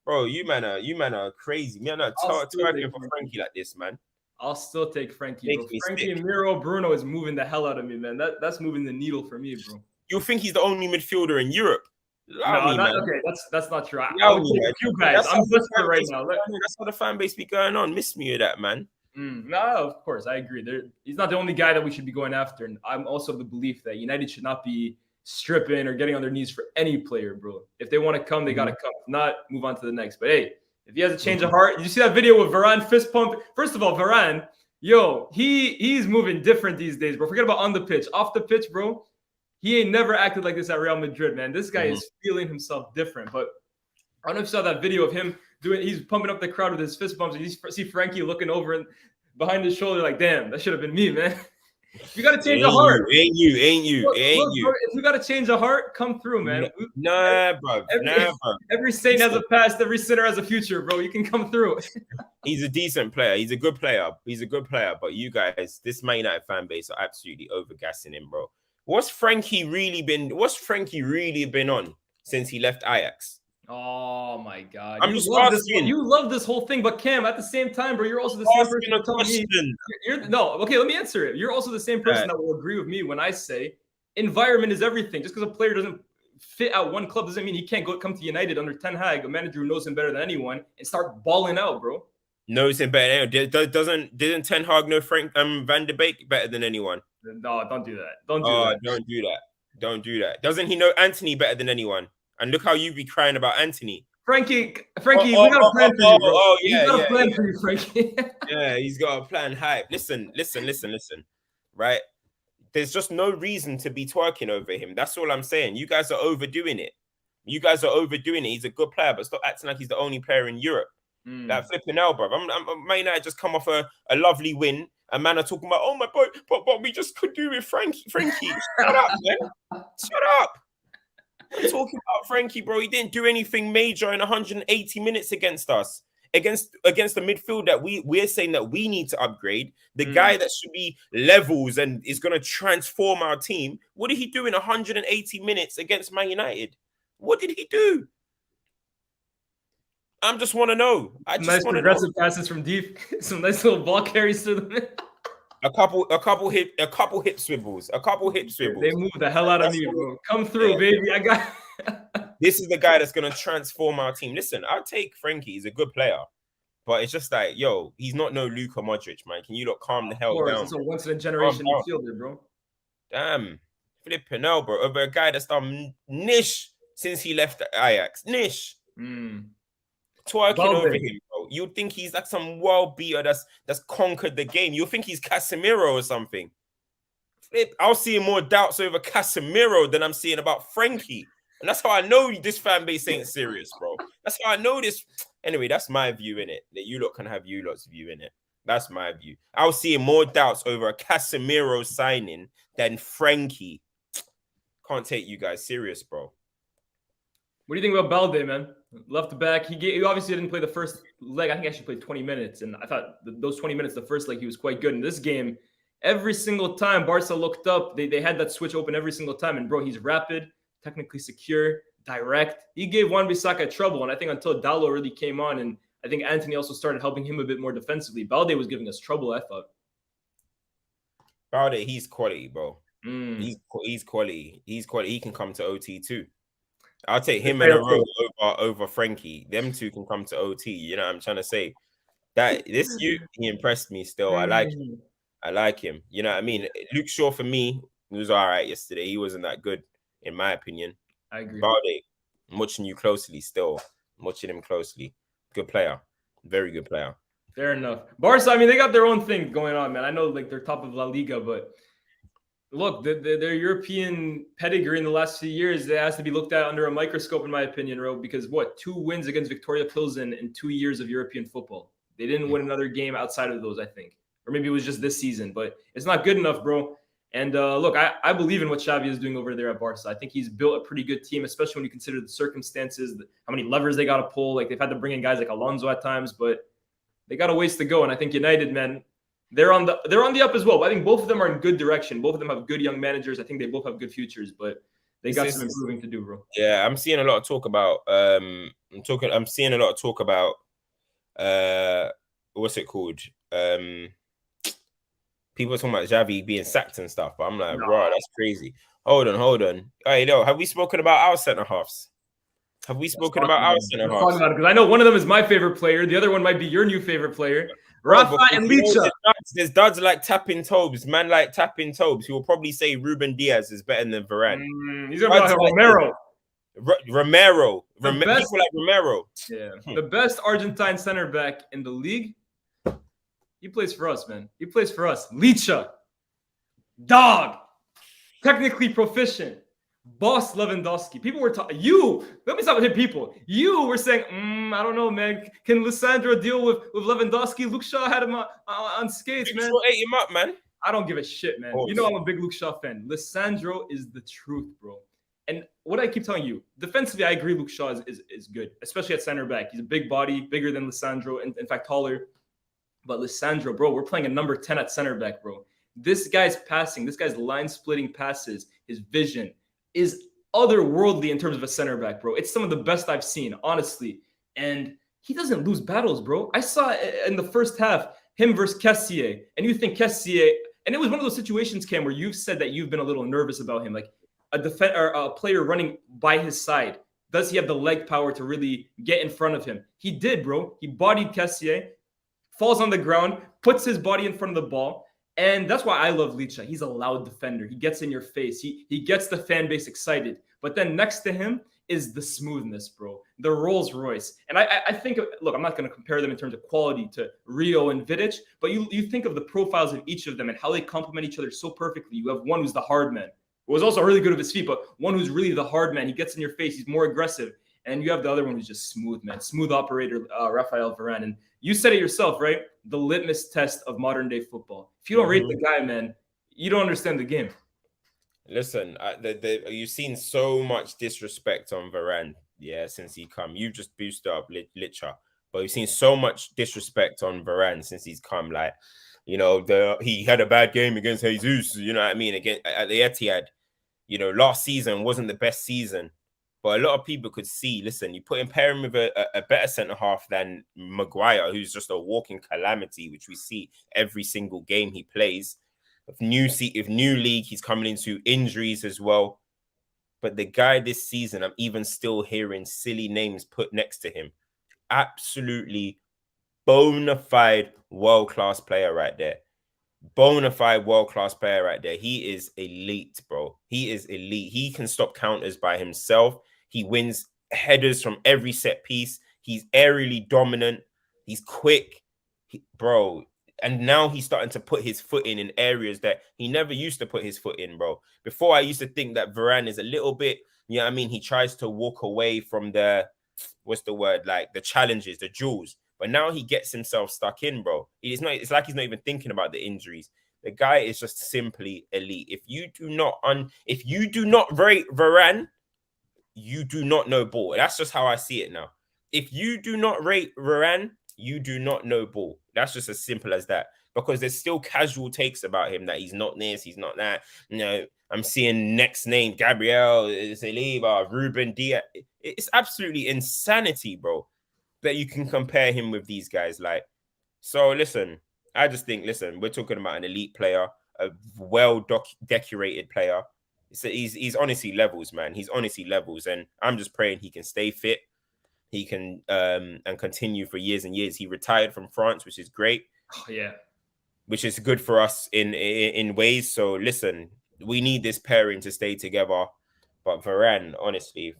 Bro, you man are crazy. Me, I'm not twerking for Frankie like this, man. I'll still take Frenkie, bro. Frenkie and Miro, Bruno is moving the hell out of me, man. That's moving the needle for me, bro. You think he's the only midfielder in Europe? Okay, that's not true. I would take you guys. I'm desperate right now. That's how the fan base be going on. Miss me with that, man. No, of course, I agree. He's not the only guy that we should be going after. And I'm also of the belief that United should not be stripping or getting on their knees for any player, bro. If they want to come, they got to come. If not, move on to the next. But hey, if he has a change of heart, you see that video with Varane fist pump? First of all, Varane, he's moving different these days, bro. Forget about on the pitch. Off the pitch, bro. He ain't never acted like this at Real Madrid, man. This guy is feeling himself different. But I don't know if you saw that video of him he's pumping up the crowd with his fist bumps. And you see Frenkie looking over and behind his shoulder like, damn, that should have been me, man. You got to change the heart. Ain't you. Bro, if you got to change the heart, come through, man. Bro. Every saint has a past. Every sinner has a future, bro. You can come through. He's a decent player. He's a good player. But you guys, this Man United fan base are absolutely overgassing him, bro. What's Frenkie really been on since he left Ajax? Oh my God! I'm just asking. You love this whole thing, but Cam, at the same time, bro, you're also the same person that told me. Okay, let me answer it. You're also the same person that will agree with me when I say environment is everything. Just because a player doesn't fit at one club doesn't mean he can't come to United under Ten Hag, a manager who knows him better than anyone, and start balling out, bro. Knows him better. Didn't Ten Hag know Van de Beek better than anyone? No, don't do that. Don't do that. Doesn't he know Anthony better than anyone? And look how you be crying about Anthony. Frankie, we got a plan for you, bro. He's got a plan for you, Frankie. Yeah, he's got a plan. Hype. Listen. Right? There's just no reason to be twerking over him. That's all I'm saying. You guys are overdoing it. He's a good player, but stop acting like he's the only player in Europe. That flipping hell, bro. Man United just come off a lovely win. And man are talking about, oh my boy, but we just could do with Frankie. Shut up, man. Shut up. I'm talking about Frenkie, bro. He didn't do anything major in 180 minutes against us, against the midfield that we're saying that we need to upgrade. The guy that should be levels and is going to transform our team. What did he do in 180 minutes against Man United? What did he do? I just want to know. Nice progressive passes from deep. Some nice little ball carries to them. A couple hip swivels. They move the hell out of me, bro. Come through, baby. I got. This is the guy that's gonna transform our team. Listen, I'll take Frenkie. He's a good player, but it's just like, yo, he's not no Luka Modric, man. Can you calm the hell down? It's a once in a generation midfielder, bro. Damn, flipping hell, bro. Over a guy that's done niche since he left Ajax. Niche. Twerking over him, bro. You'd think he's like some world beater that's conquered the game. You'll think he's Casemiro or something. I'll see more doubts over Casemiro than I'm seeing about Frenkie. And that's how I know this fan base ain't serious, bro. That's how I know this. Anyway, that's my view in it. That you lot can have you lot's view in it. That's my view. I'll see more doubts over a Casemiro signing than Frenkie. Can't take you guys serious, bro. What do you think about Balde, man? Left back. He obviously didn't play the first leg. I think he actually played 20 minutes. And I thought those 20 minutes, the first leg, he was quite good. In this game, every single time Barca looked up, they had that switch open every single time. And, bro, he's rapid, technically secure, direct. He gave Wan-Bissaka trouble. And I think until Dallo really came on, and I think Anthony also started helping him a bit more defensively, Balde was giving us trouble, I thought. Balde, he's quality, bro. He's quality. He's quality. He can come to OT too. I'll take him and Araújo over Frenkie. Them two can come to OT. You know what I'm trying to say? That this youth, he impressed me still. I like him. I like him. You know what I mean? Luke Shaw, for me, he was all right yesterday. He wasn't that good, in my opinion. I agree. Balde, I'm watching you closely still. I'm watching him closely. Good player. Very good player. Fair enough. Barca, I mean, they got their own thing going on, man. I know, like, they're top of La Liga, but look, their European pedigree in the last few years, it has to be looked at under a microscope, in my opinion, Ro, because 2 wins against Victoria Pilsen in 2 years of European football. They didn't win another game outside of those, I think. Or maybe it was just this season, but it's not good enough, bro. And look, I believe in what Xavi is doing over there at Barca. I think he's built a pretty good team, especially when you consider the circumstances, how many levers they got to pull. Like, they've had to bring in guys like Alonso at times, but they got a ways to go. And I think United, man, they're on the up as well. But I think both of them are in good direction. Both of them have good young managers. I think they both have good futures, but they got some improving to do, bro. Yeah, I'm seeing a lot of talk about I'm seeing a lot of talk about what's it called? People are talking about Xavi being sacked and stuff, but I'm like, bro, that's crazy. Hold on. Hey, no, have we spoken about our centre halves? Have we spoken about our centre halves? Talking about it, because I know one of them is my favorite player. The other one might be your new favorite player. Rafa and Licha. There's duds like tapping Tobes, man like tapping Tobes. He will probably say Ruben Diaz is better than Varane. He's going to be like Romero. Romero. People like Romero. Yeah. The best Argentine center back in the league. He plays for us, man. He plays for us. Licha. Dog. Technically proficient. Boss Lewandowski. People were talking. Let me stop with people. You were saying, I don't know, man. Can Lisandro deal with Lewandowski? Luke Shaw had him on skates, man. Luke Shaw ate him up, man. I don't give a shit, man. You know I'm a big Luke Shaw fan. Lisandro is the truth, bro. And what I keep telling you, defensively, I agree Luke Shaw is good, especially at center back. He's a big body, bigger than Lisandro, and in fact, taller. But Lisandro, bro, we're playing a number 10 at center back, bro. This guy's passing, this guy's line-splitting passes, his vision is otherworldly in terms of a center back, bro. It's some of the best I've seen, honestly. And he doesn't lose battles, bro. I saw in the first half, him versus Kessié, and you think Kessié, and it was one of those situations, Cam, where you've said that you've been a little nervous about him, like a player running by his side. Does he have the leg power to really get in front of him? He did, bro. He bodied Kessié, falls on the ground, puts his body in front of the ball. And that's why I love Licha. He's a loud defender. He gets in your face. He gets the fan base excited. But then next to him is the smoothness, bro. The Rolls Royce. And I think, look, I'm not going to compare them in terms of quality to Rio and Vidic, but you think of the profiles of each of them and how they complement each other so perfectly. You have one who's the hard man, who was also really good with his feet, but one who's really the hard man. He gets in your face. He's more aggressive. And you have the other one who's just smooth, man. Smooth operator, Rafael Varane. And you said it yourself, right? The litmus test of modern day football. If you don't rate the guy, man, you don't understand the game. Listen, you've seen so much disrespect on Varane, since he come. You've just boosted up Licha, but you've seen so much disrespect on Varane since he's come. Like, you know, he had a bad game against Jesus. You know what I mean? Again at the Etihad, you know, last season wasn't the best season. But a lot of people could see, listen, you pair him with a better centre-half than Maguire, who's just a walking calamity, which we see every single game he plays. If new league, he's coming into injuries as well. But the guy this season, I'm even still hearing silly names put next to him. Absolutely bona fide world-class player right there. Bona fide world-class player right there. He is elite, bro. He is elite. He can stop counters by himself. He wins headers from every set piece. He's aerially dominant. He's quick. Bro. And now he's starting to put his foot in areas that he never used to put his foot in, bro. Before, I used to think that Varane is a little bit, you know what I mean? He tries to walk away from the, like the challenges, the duels. But now he gets himself stuck in, bro. It's like he's not even thinking about the injuries. The guy is just simply elite. If you do not rate Varane, you do not know ball. That's just how I see it now. If you do not rate Varane, you do not know ball. That's just as simple as that. Because there's still casual takes about him that he's not this, he's not that. You know, I'm seeing next name Gabriel, Saliba, Ruben Diaz. It's absolutely insanity, bro, that you can compare him with these guys. Like, so listen, I just think, listen, we're talking about an elite player, a well-decorated player. So he's honestly levels, man. He's honestly levels, and I'm just praying he can stay fit. He can and continue for years and years. He retired from France, which is great. Oh, yeah, which is good for us in ways. So listen, we need this pairing to stay together. But Varane, honestly,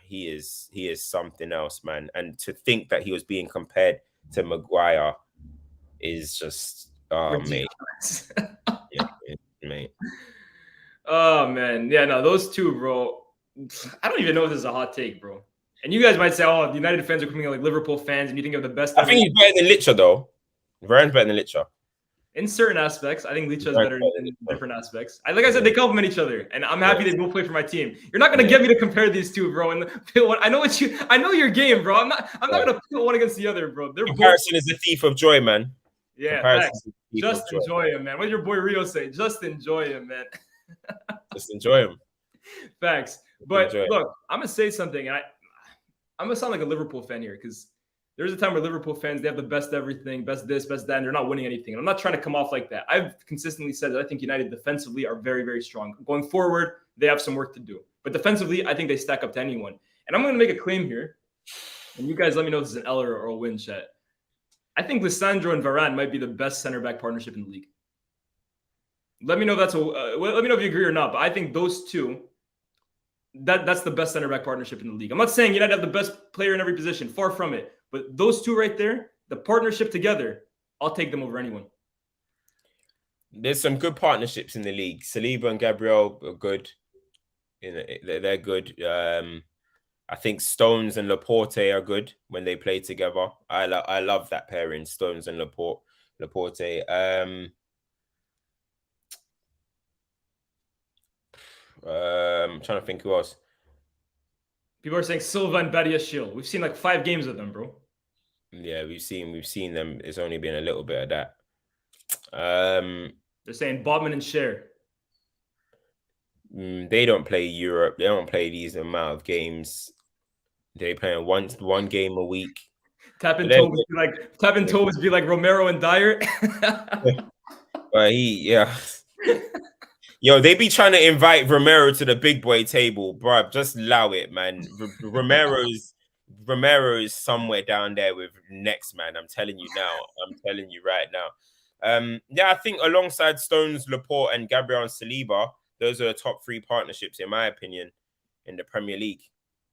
he is something else, man. And to think that he was being compared to Maguire is just ridiculous. yeah, mate. Oh man, yeah, no, those two, bro. I don't even know if this is a hot take, bro. And you guys might say, "Oh, the United fans are coming out like Liverpool fans," and you think of the best. I think he's better than Licha, though. Varane's better than Licha. In certain aspects, I think Licha is better in different aspects. Like I said, they complement each other, and I'm happy they both play for my team. You're not gonna get me to compare these two, bro. And I know your game, bro. I'm not gonna put one against the other, bro. Comparison is the thief of joy, man. Yeah, just enjoy him, man. What did your boy Rio say? Just enjoy him, man. Just enjoy him. Facts. But look, I'm gonna say something, and I'm gonna sound like a Liverpool fan here because there's a time where Liverpool fans, they have the best everything, best this, best that, and they're not winning anything. And I'm not trying to come off like that. I've consistently said that I think United defensively are very, very strong. Going forward, they have some work to do. But defensively, I think they stack up to anyone. And I'm going to make a claim here, and you guys let me know if this is an L or a win, chat. I think Lisandro and Varane might be the best center-back partnership in the league. Let me know if let me know if you agree or not. But I think those two, that's the best center-back partnership in the league. I'm not saying United have the best player in every position. Far from it. But those two right there, the partnership together, I'll take them over anyone. There's some good partnerships in the league. Saliba and Gabriel are good. They're good. I think Stones and Laporte are good when they play together. I love that pairing, Stones and Laporte. I'm trying to think who else. People are saying Silva and Badiashile. We've seen like 5 games of them, bro. Yeah, we've seen them. It's only been a little bit of that. They're saying Bodman and Cher. They don't play Europe. They don't play these amount of games. They play one game a week. Tap and toe would be like Romero and Dyer. Yo, they be trying to invite Romero to the big boy table, bro. Just allow it, man. Romero is somewhere down there with next, man. I'm telling you now. I'm telling you right now. Yeah, I think alongside Stones, Laporte, and Gabriel and Saliba, those are the top 3 partnerships, in my opinion, in the Premier League.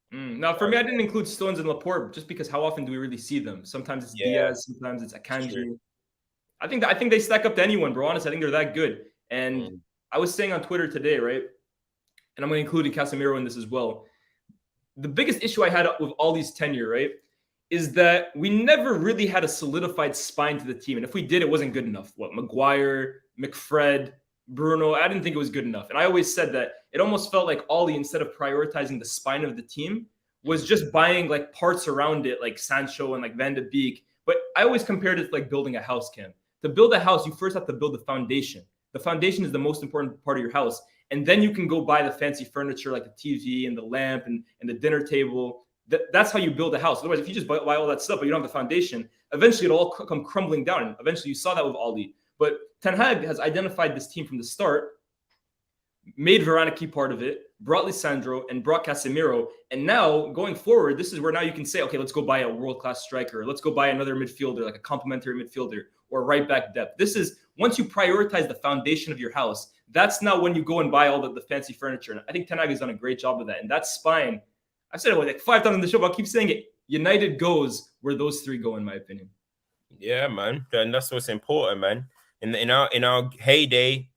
Now, for me, I didn't include Stones and Laporte just because how often do we really see them? Sometimes it's Diaz, sometimes it's Akanji. I think they stack up to anyone, bro. Honestly, I think they're that good. And I was saying on Twitter today, right? And I'm going to include Casemiro in this as well. The biggest issue I had with all these tenure, right, is that we never really had a solidified spine to the team. And if we did, it wasn't good enough. Maguire, McFred, Bruno, I didn't think it was good enough. And I always said that it almost felt like Ollie, instead of prioritizing the spine of the team, was just buying like parts around it, like Sancho and like Van de Beek. But I always compared it to like building a house, Cam. To build a house, you first have to build the foundation. The foundation is the most important part of your house. And then you can go buy the fancy furniture like the TV and the lamp and the dinner table. That's how you build a house. Otherwise, if you just buy all that stuff, but you don't have the foundation, eventually it'll all come crumbling down. And eventually you saw that with Ollie. But Ten Hag has identified this team from the start, made Varane a key part of it, brought Lisandro and brought Casemiro. And now going forward, this is where now you can say, okay, let's go buy a world-class striker. Let's go buy another midfielder, like a complementary midfielder or right back depth. This is once you prioritize the foundation of your house, that's not when you go and buy all the fancy furniture. And I think Ten Hag has done a great job of that. And that spine, I've said it like 5 times on the show, but I'll keep saying it. United goes where those 3 go, in my opinion. Yeah, man. And that's what's important, man. In our heyday,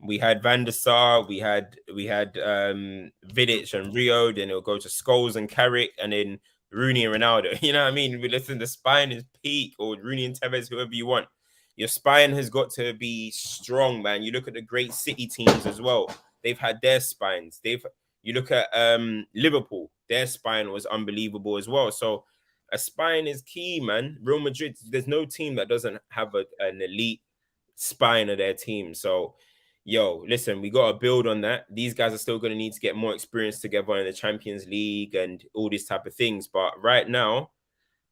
we had Van der Sar, we had Vidic and Rio, then it'll go to Scholes and Carrick, and then Rooney and Ronaldo. You know what I mean? We listen, the spine is peak, or Rooney and Tevez, whoever you want. Your spine has got to be strong, man. You look at the great City teams as well. They've had their spines. You look at Liverpool, their spine was unbelievable as well. So a spine is key, man. Real Madrid, there's no team that doesn't have an elite spine of their team. So, yo, listen, we got to build on that. These guys are still going to need to get more experience together in the Champions League and all these type of things. But right now,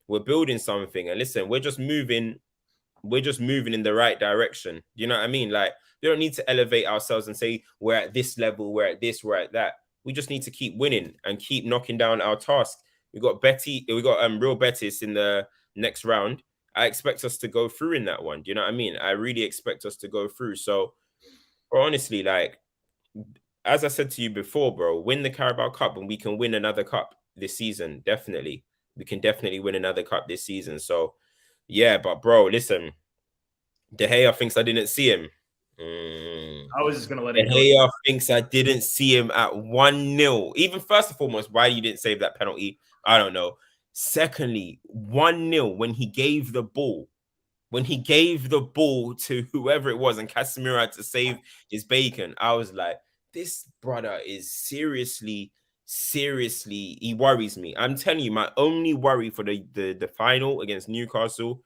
we're building something. And listen, we're just moving in the right direction. You know what I mean? Like, we don't need to elevate ourselves and say we're at this level, we're at this, we're at that. We just need to keep winning and keep knocking down our task. We got Real Betis in the next round. I expect us to go through in that one. Do you know what I mean? I really expect us to go through. So, honestly, like, as I said to you before, bro, win the Carabao Cup and we can win another cup this season. Definitely. We can definitely win another cup this season. So, yeah, but bro, listen, De Gea thinks I didn't see him. I was just going to let it go. De Gea thinks I didn't see him at 1-0. Even first and foremost, why you didn't save that penalty, I don't know. Secondly, 1-0 when he gave the ball. When he gave the ball to whoever it was and Casemiro had to save his bacon, I was like, this brother is seriously, he worries me. I'm telling you, my only worry for the final against Newcastle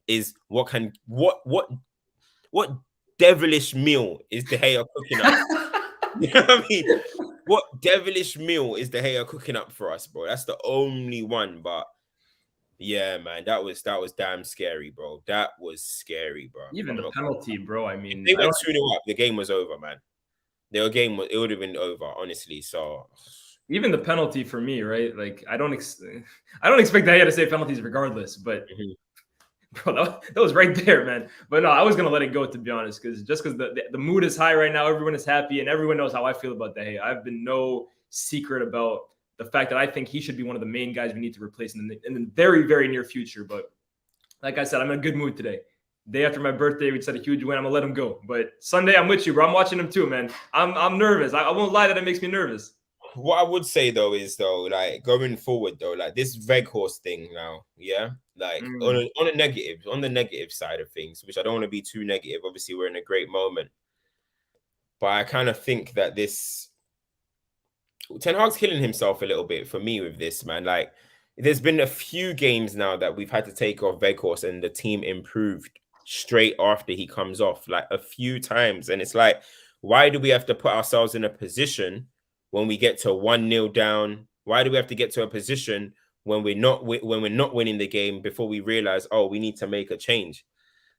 is what devilish meal is De Gea cooking up? You know what I mean? What devilish meal is De Gea cooking up for us, bro? That's the only one. But yeah, man, that was damn scary, bro. That was scary, bro. Even the penalty, bro. I mean, if they went 2-0 up, the game was over, man. It would have been over, honestly. So even the penalty for me, right? Like, I don't expect De Gea to save penalties regardless, but. Bro, that was right there, man. But no, I was gonna let it go, to be honest, because the mood is high right now. Everyone is happy, and everyone knows how I feel about De Gea. I've been no secret about the fact that I think he should be one of the main guys we need to replace in the very, very near future. But like I said, I'm in a good mood today. Day after my birthday, we said a huge win. I'm gonna let him go. But Sunday, I'm with you, bro. I'm watching him too, man. I'm nervous. I won't lie that it makes me nervous. What I would say though is like going forward though, like this Weghorst thing now, yeah, like on the negative side of things, which I don't want to be too negative. Obviously, we're in a great moment, but I kind of think that Ten Hag's killing himself a little bit for me with this, man. Like, there's been a few games now that we've had to take off Weghorst and the team improved straight after he comes off, like a few times, and it's like, why do we have to put ourselves in a position when we get to 1-0 down? Why do we have to get to a position when we're not winning the game before we realize, oh, we need to make a change?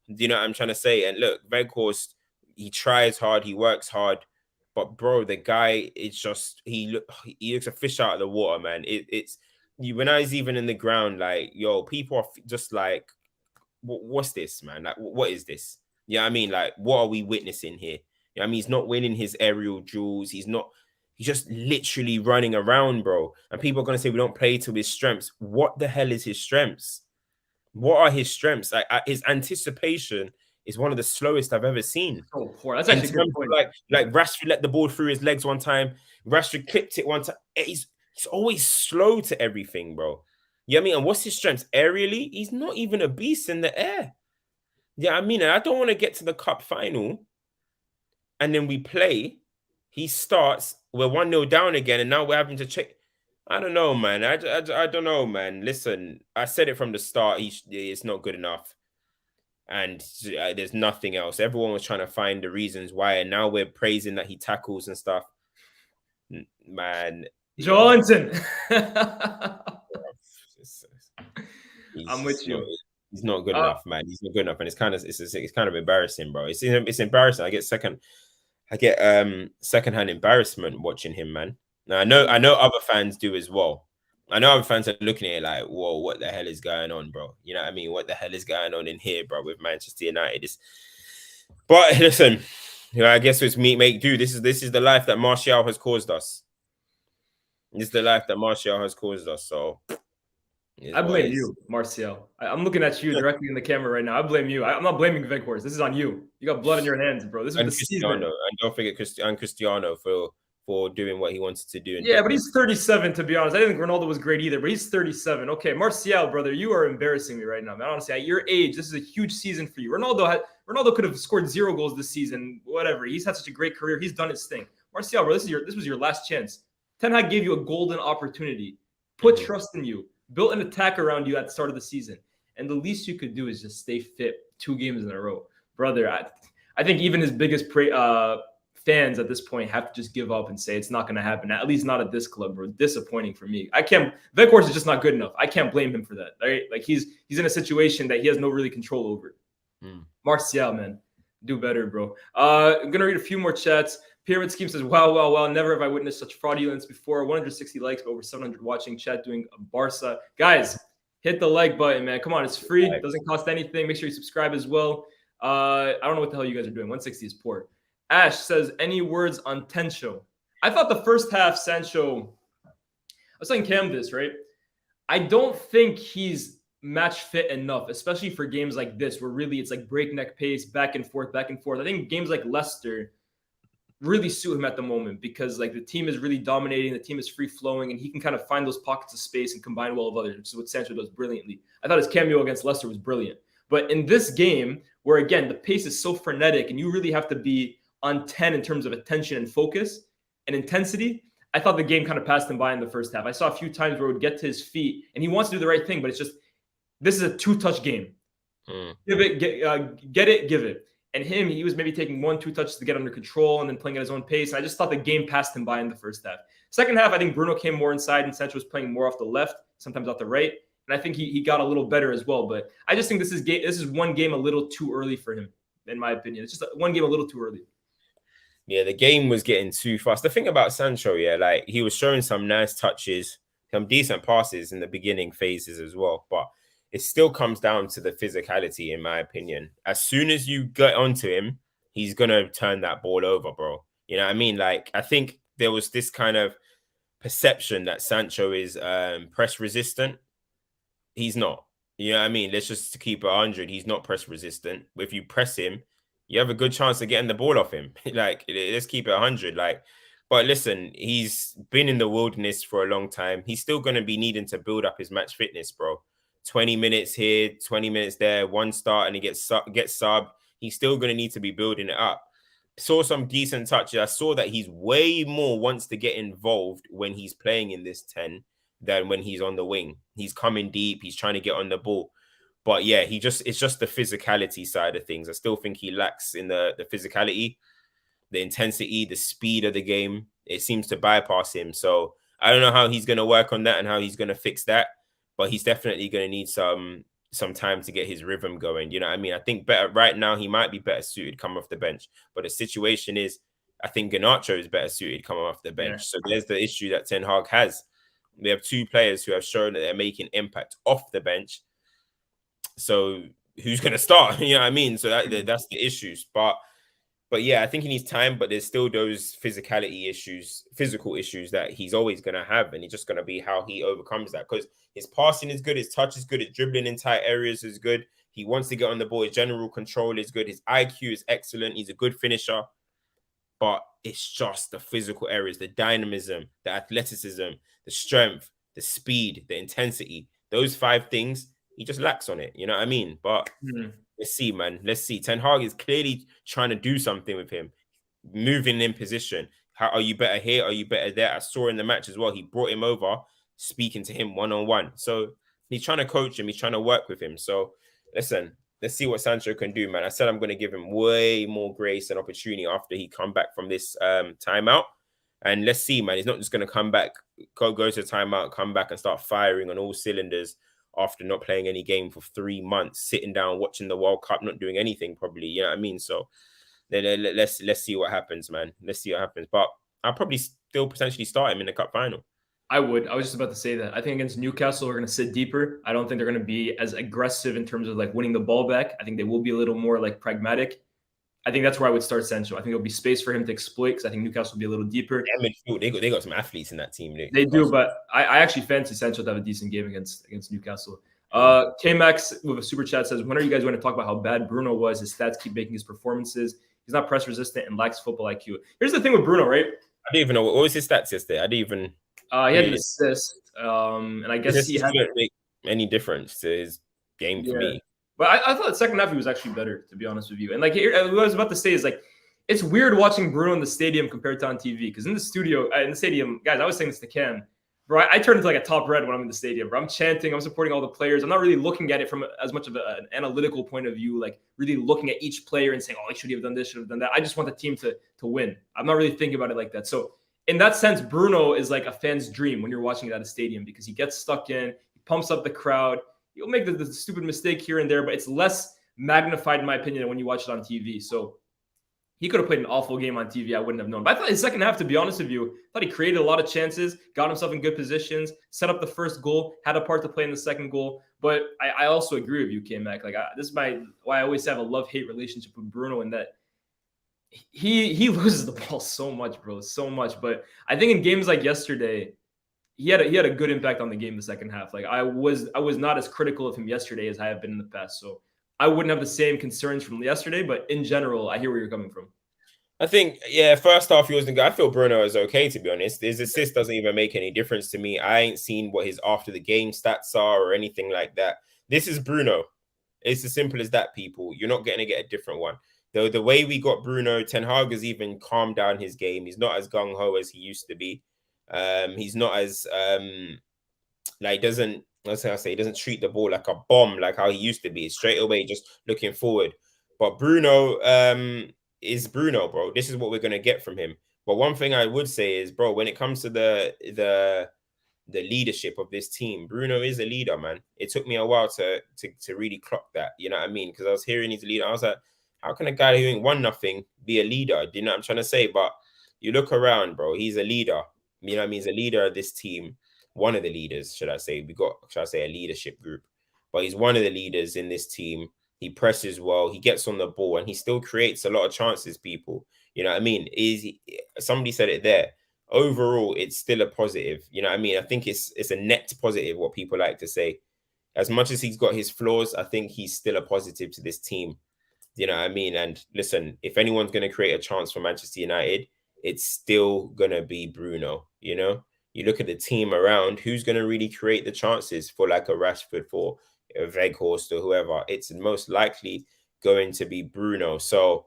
Do you know what I'm trying to say? And look, Weghorst, he tries hard, he works hard, but bro, the guy is just he looks a fish out of the water, man. It's when I was even in the ground, like, yo, people are just like, what's this, man? Like, what is this? Yeah, I mean, like, what are we witnessing here? Yeah, I mean, he's not winning his aerial duels. He's just literally running around, bro. And people are going to say we don't play to his strengths. What the hell is his strengths? What are his strengths? Like, his anticipation is one of the slowest I've ever seen. Oh, poor. That's actually a good point. Like Rashford let the ball through his legs one time. Rashford clipped it one time. He's always slow to everything, bro. Yeah, I mean, and what's his strengths? Aerially, he's not even a beast in the air. Yeah, I mean, and I don't want to get to the cup final and then we play. He starts, we're 1-0 down again, and now we're having to check. I don't know, man. I don't know, man. Listen, I said it from the start. It's not good enough. And there's nothing else. Everyone was trying to find the reasons why, and now we're praising that he tackles and stuff. Man. Johnson. I'm with you. He's not good enough, man. He's not good enough, and it's kind of embarrassing, bro. It's embarrassing. I get secondhand embarrassment watching him, man. Now I know other fans do as well. I know other fans are looking at it like, whoa, what the hell is going on, bro? You know what I mean? What the hell is going on in here, bro, with Manchester United? But listen, I guess it's me, make do. This is the life that Martial has caused us. This is the life that Martial has caused us. So I blame you, Martial. I'm looking at you directly in the camera right now. I blame you. I'm not blaming Weghorst. This is on you. You got blood in your hands, bro. This is the season. And don't forget Cristiano for for doing what he wanted to do. And Yeah, but he's 37, to be honest. I didn't think Ronaldo was great either, but he's 37. Okay, Martial, brother, you are embarrassing me right now, man. Honestly, at your age, this is a huge season for you. Ronaldo could have scored 0 goals this season, whatever. He's had such a great career. He's done his thing. Martial, bro, this was your last chance. Ten Hag gave you a golden opportunity. Put trust in you. Built an attack around you at the start of the season. And the least you could do is just stay fit 2 games in a row. Brother, I think even his biggest fans at this point have to just give up and say it's not going to happen. At least not at this club, bro. Disappointing for me. Weghorst is just not good enough. I can't blame him for that. Right? Like he's in a situation that he has no really control over. Martial, man, do better, bro. I'm gonna read a few more chats. Pyramid Scheme says, wow. Never have I witnessed such fraudulence before. 160 likes, but over 700 watching. Chat doing a Barca. Guys, hit the like button, man. Come on, it's free. It doesn't cost anything. Make sure you subscribe as well. I don't know what the hell you guys are doing. 160 is poor. Ash says, any words on Tencho? I thought the first half, Sancho, I was telling Cam this, right? I don't think he's match fit enough, especially for games like this, where really it's like breakneck pace, back and forth. I think games like Leicester really suit him at the moment because like the team is really dominating, the team is free flowing, and he can kind of find those pockets of space and combine well with others, which is what Sancho does brilliantly. I thought his cameo against Leicester was brilliant. But in this game, where again, the pace is so frenetic and you really have to be on 10 in terms of attention and focus and intensity, I thought the game kind of passed him by in the first half. I saw a few times where he would get to his feet and he wants to do the right thing, but it's just, this is a 2-touch game. Give it, get it, give it. And he was maybe taking 1-2 touches to get under control and then playing at his own pace. I just thought the game passed him by in the first half. Second half, I think Bruno came more inside and Sancho was playing more off the left, sometimes off the right. And I think he got a little better as well. But I just think this is one game a little too early for him, in my opinion. It's just one game a little too early. Yeah, the game was getting too fast. The thing about Sancho, like he was showing some nice touches, some decent passes in the beginning phases as well. But it still comes down to the physicality, in my opinion. As soon as you get onto him, he's going to turn that ball over, bro. You know what I mean? Like, I think there was this kind of perception that Sancho is press resistant. He's not. You know what I mean? Let's just keep it 100. He's not press resistant. If you press him, you have a good chance of getting the ball off him. Like, let's keep it 100. Like, but listen, he's been in the wilderness for a long time. He's still going to be needing to build up his match fitness, bro. 20 minutes here, 20 minutes there, one start, and he gets subbed. He's still going to need to be building it up. Saw some decent touches. I saw that he's way more wants to get involved when he's playing in this 10 than when he's on the wing. He's coming deep. He's trying to get on the ball. But yeah, it's just the physicality side of things. I still think he lacks in the physicality, the intensity, the speed of the game. It seems to bypass him. So I don't know how he's going to work on that and how he's going to fix that. But he's definitely going to need some time to get his rhythm going. You know what I mean? I think better right now, he might be better suited coming off the bench. But the situation is, I think Garnacho is better suited coming off the bench. Yeah. So there's the issue that Ten Hag has. We have 2 players who have shown that they're making impact off the bench. So who's going to start? You know what I mean? So that's the issues. But yeah, I think he needs time, but there's still those physical issues that he's always going to have. And it's just going to be how he overcomes that, because his passing is good. His touch is good. His dribbling in tight areas is good. He wants to get on the ball. His general control is good. His IQ is excellent. He's a good finisher. But it's just the physical areas, the dynamism, the athleticism, the strength, the speed, the intensity. Those 5 things, he just lacks on it. You know what I mean? But let's see, man. Let's see. Ten Hag is clearly trying to do something with him, moving in position. How are you better here? Are you better there? I saw in the match as well. He brought him over, speaking to him one-on-one. So he's trying to coach him. He's trying to work with him. So listen, let's see what Sancho can do, man. I said I'm going to give him way more grace and opportunity after he come back from this timeout. And let's see, man. He's not just going to come back, go to timeout, come back and start firing on all cylinders after not playing any game for 3 months, sitting down, watching the World Cup, not doing anything probably. You know what I mean? So let's see what happens, man. Let's see what happens. But I'll probably still potentially start him in the cup final. I would. I was just about to say that. I think against Newcastle, we're going to sit deeper. I don't think they're going to be as aggressive in terms of like winning the ball back. I think they will be a little more like pragmatic. I think that's where I would start Sancho. I think there'll be space for him to exploit because I think Newcastle will be a little deeper. Yeah, midfield, they got some athletes in that team. They do, but I actually fancy Sancho to have a decent game against Newcastle. K-Max with a super chat says, when are you guys going to talk about how bad Bruno was? His stats keep making his performances. He's not press resistant and lacks football IQ. Here's the thing with Bruno, right? I don't even know what was his stats yesterday. I didn't even. He had an assist, and I guess he This had. didn't make any difference to his game for Yeah, me. but I thought the second half he was actually better, to be honest with you. And like what I was about to say is like, it's weird watching Bruno in the stadium compared to on TV, because in the studio, in the stadium, guys, I was saying this to Cam, bro. I turn into like a top red when I'm in the stadium, bro. I'm chanting, I'm supporting all the players. I'm not really looking at it from as much of an analytical point of view, like really looking at each player and saying, oh, should he have done this, should have done that. I just want the team to win. I'm not really thinking about it like that. So in that sense, Bruno is like a fan's dream when you're watching it at a stadium, because he gets stuck in, he pumps up the crowd. You'll make the stupid mistake here and there, but it's less magnified, in my opinion, when you watch it on TV. So he could have played an awful game on TV. I wouldn't have known. But I thought his second half, to be honest with you, I thought he created a lot of chances, got himself in good positions, set up the first goal, had a part to play in the second goal. But I also agree with you, K-Mac. Like, this is why I always have a love-hate relationship with Bruno, in that he loses the ball so much, bro, so much. But I think in games like yesterday, he had a good impact on the game the second half. Like, I was not as critical of him yesterday as I have been in the past. So I wouldn't have the same concerns from yesterday, but in general, I hear where you're coming from. I think, yeah, first half he wasn't good. I feel Bruno is okay, to be honest. His assist doesn't even make any difference to me. I ain't seen what his after the game stats are or anything like that. This is Bruno. It's as simple as that, people. You're not going to get a different one. Though the way we got Bruno, Ten Hag has even calmed down his game. He's not as gung-ho as he used to be. He's not as like doesn't let's say I say he doesn't treat the ball like a bomb like how he used to be. Straight away, just looking forward. But Bruno is Bruno, bro. This is what we're gonna get from him. But one thing I would say is, bro, when it comes to the leadership of this team, Bruno is a leader, man. It took me a while to really clock that. You know what I mean? Because I was hearing he's a leader. I was like, how can a guy who ain't won nothing be a leader? Do you know what I'm trying to say? But you look around, bro. He's a leader. You know what I mean? He's a leader of this team. One of the leaders, should I say? Should I say, a leadership group? But he's one of the leaders in this team. He presses well. He gets on the ball, and he still creates a lot of chances. People, you know what I mean? Somebody said it there. Overall, it's still a positive. You know what I mean? I think it's a net positive. What people like to say. As much as he's got his flaws, I think he's still a positive to this team. You know what I mean? And listen, if anyone's going to create a chance for Manchester United, it's still going to be Bruno. You know, you look at the team around, who's going to really create the chances for like a Rashford, for a Weghorst or whoever? It's most likely going to be Bruno. So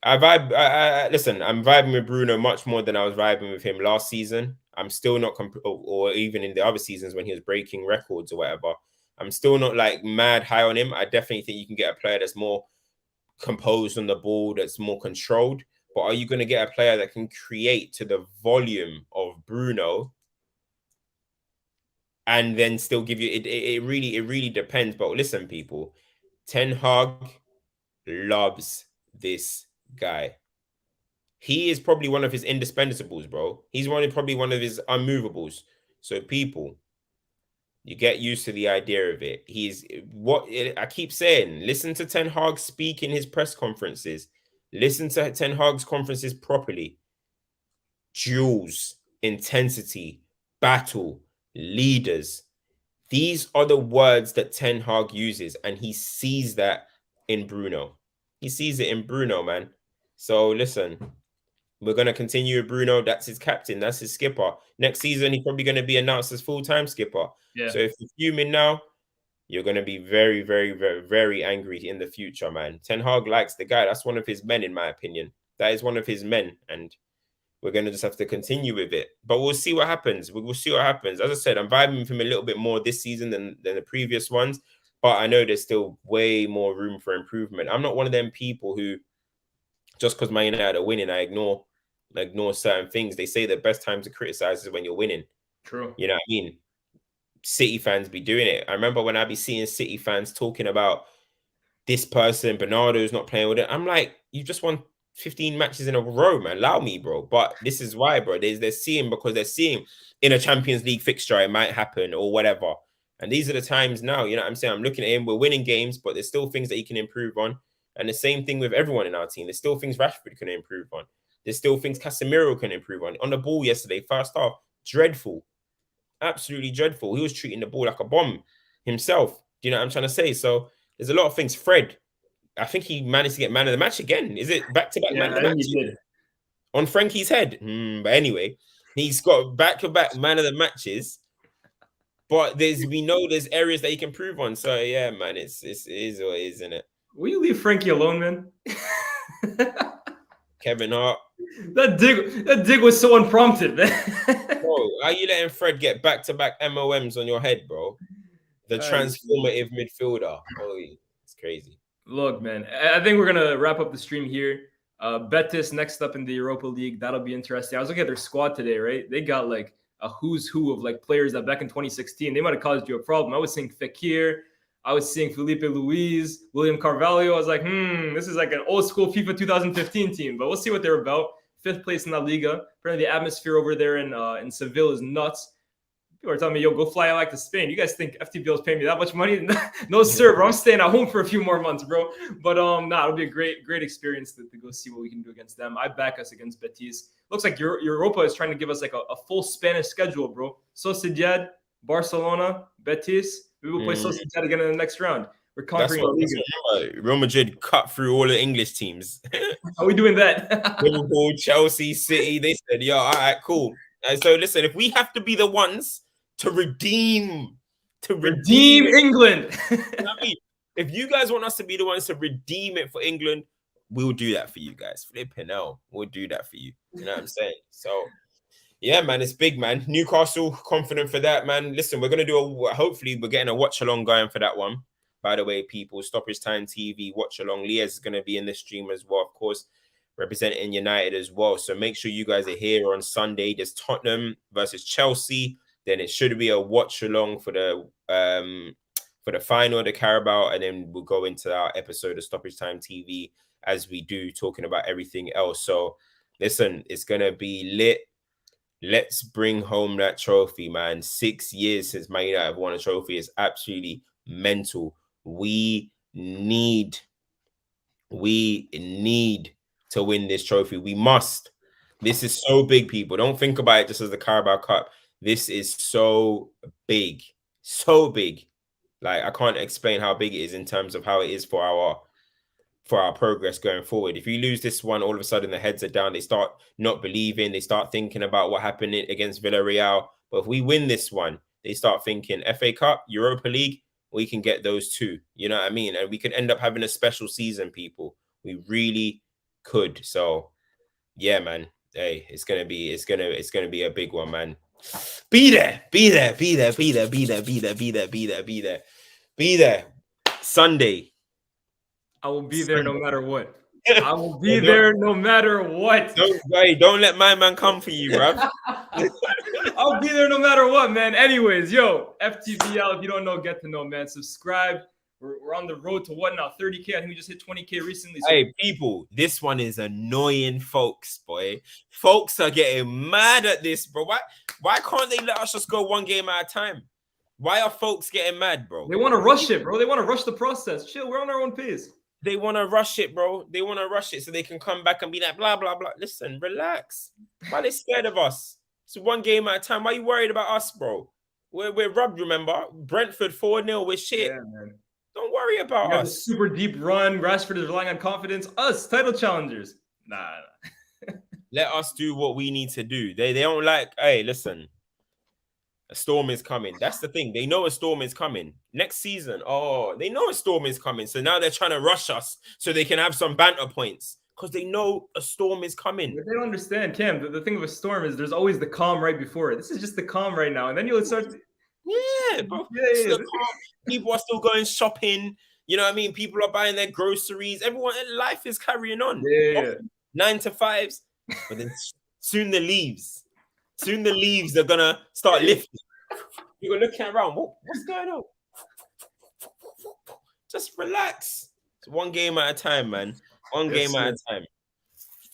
listen, I'm vibing with Bruno much more than I was vibing with him last season. I'm still not, or even in the other seasons when he was breaking records or whatever. I'm still not like mad high on him. I definitely think you can get a player that's more composed on the ball, that's more controlled. But are you going to get a player that can create to the volume of Bruno and then still give you it really depends. But listen, people, Ten Hag loves this guy. He is probably one of his indispensables, bro. He's probably one of his unmovables. So people, you get used to the idea of it. He's what I keep saying. Listen to Ten Hag speak in his press conferences. Listen to Ten Hag's conferences properly. Duels, intensity, battle, leaders. These are the words that Ten Hag uses, and he sees that in Bruno. He sees it in Bruno, man. So listen, we're going to continue with Bruno. That's his captain. That's his skipper. Next season, he's probably going to be announced as full-time skipper. Yeah. So if you're fuming now, you're going to be very, very, very, very angry in the future, man. Ten Hag likes the guy. That's one of his men, in my opinion. That is one of his men, and we're going to just have to continue with it. But we'll see what happens. We'll see what happens. As I said, I'm vibing with him a little bit more this season than the previous ones, but I know there's still way more room for improvement. I'm not one of them people who, just because Man United are winning, I ignore certain things. They say the best time to criticize is when you're winning. True. You know what I mean? City fans be doing it. I remember when I be seeing City fans talking about this person, Bernardo's not playing with it. I'm like, you just won 15 matches in a row, man. Allow me, bro. But this is why, bro. They're seeing, because they're seeing in a Champions League fixture it might happen or whatever. And these are the times now, you know what I'm saying? I'm looking at him. We're winning games, but there's still things that he can improve on. And the same thing with everyone in our team. There's still things Rashford can improve on. There's still things Casemiro can improve on. On the ball yesterday, first half, dreadful. Absolutely dreadful. He was treating the ball like a bomb himself. Do you know what I'm trying to say? So there's a lot of things. Fred, I think he managed to get man of the match again. Is it back-to-back man of the match? He did. on Frankie's head. But anyway, he's got back-to-back man of the matches. But we know there's areas that he can improve on. So yeah, man, it is what it is, isn't it? Will you leave Frenkie alone, man? Kevin Hart. That dig was so unprompted, man. Bro, are you letting Fred get back-to-back MOMs on your head, bro? The transformative midfielder. Holy, it's crazy. Look, man, I think we're gonna wrap up the stream here. Betis next up in the Europa League. That'll be interesting. I was looking at their squad today, right? They got like a who's who of like players that back in 2016 they might have caused you a problem. I was seeing Fekir, I was seeing Felipe Luis, William Carvalho. I was like, this is like an old school FIFA 2015 team, but we'll see what they're about. 5th place in La Liga. Apparently, the atmosphere over there in Seville is nuts. People are telling me, yo, go fly out like to Spain. You guys think FTBL is paying me that much money? No, sir, bro. I'm staying at home for a few more months, bro. But it'll be a great experience to go see what we can do against them. I back us against Betis. Looks like Europa is trying to give us like a full Spanish schedule, bro. Sociedad, Barcelona, Betis. We will play Sociedad again in the next round. We're conquering La Liga. Real Madrid cut through all the English teams. How are we doing that? Liverpool, Chelsea, City. They said, "Yo, all right, cool." And so listen, if we have to be the ones to redeem England. You know what I mean? If you guys want us to be the ones to redeem it for England, we'll do that for you guys. Flipping hell, we'll do that for you. You know what I'm saying? So, yeah, man, it's big, man. Newcastle, confident for that, man. Listen, we're going to do hopefully we're getting a watch-along going for that one. By the way, people, Stoppage Time TV, watch-along. Leah's going to be in the stream as well, of course, representing United as well. So make sure you guys are here on Sunday. There's Tottenham versus Chelsea. Then it should be a watch-along for the final of the Carabao, and then we'll go into our episode of Stoppage Time TV as we do, talking about everything else. So listen, it's gonna be lit. Let's bring home that trophy, man. 6 years since Man United have won a trophy is absolutely mental. We need to win this trophy. We must. This is so big, people. Don't think about it just as the Carabao Cup. This is so big. So big. Like, I can't explain how big it is in terms of how it is for our progress going forward. If you lose this one, all of a sudden the heads are down. They start not believing. They start thinking about what happened against Villarreal. But if we win this one, they start thinking FA Cup, Europa League, we can get those two. You know what I mean? And we could end up having a special season, people. We really could. So, yeah, man. Hey, it's gonna be a big one, man. Be there. Sunday. I will be there no matter what. I will be there no matter what. Don't let my man come for you, bro. I'll be there no matter what, man. Anyways, yo, FTBL, if you don't know, get to know, man. Subscribe. We're on the road to what now? 30K. I think we just hit 20K recently. So. Hey, people, this one is annoying, folks, boy. Folks are getting mad at this, bro. Why can't they let us just go one game at a time? Why are folks getting mad, bro? They want to rush it, bro. They want to rush the process. Chill, we're on our own pace. They want to rush it, bro. They want to rush it so they can come back and be like, blah, blah, blah. Listen, relax. Why are they scared of us? It's one game at a time. Why are you worried about us, bro? We're rubbed, remember? Brentford 4-0. We're shit. Yeah, man. Don't worry about us. A super deep run. Rashford is relying on confidence. Us, title challengers. Nah. Let us do what we need to do. They don't like, hey, listen. A storm is coming. That's the thing. They know a storm is coming. Next season, they know a storm is coming. So now they're trying to rush us so they can have some banter points because they know a storm is coming. But they don't understand, Cam. The thing of a storm is there's always the calm right before it. This is just the calm right now. And then you'll start... Yeah, bro. Yeah. People are still going shopping. You know what I mean? People are buying their groceries. Everyone, life is carrying on. Yeah. 9 to 5s. But then soon the leaves are gonna start lifting. You're looking around. What's going on? Just relax. It's one game at a time, man. One game at a time.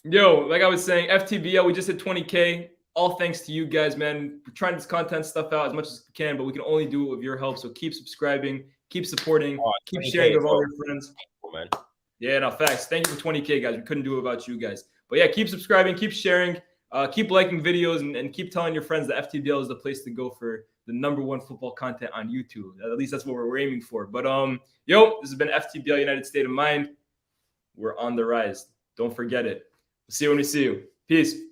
Yo, like I was saying, FTBL, we just hit 20K. All thanks to you guys, man. We're trying this content stuff out as much as we can, but we can only do it with your help. So keep subscribing, keep supporting, keep sharing with all your friends. Oh, man. Yeah, no, facts. Thank you for 20K, guys. We couldn't do it without you guys. But yeah, keep subscribing, keep sharing, keep liking videos, and keep telling your friends that FTBL is the place to go for the #1 football content on YouTube. At least that's what we're aiming for. But yo, this has been FTBL United State of Mind. We're on the rise. Don't forget it. We'll see you when we see you. Peace.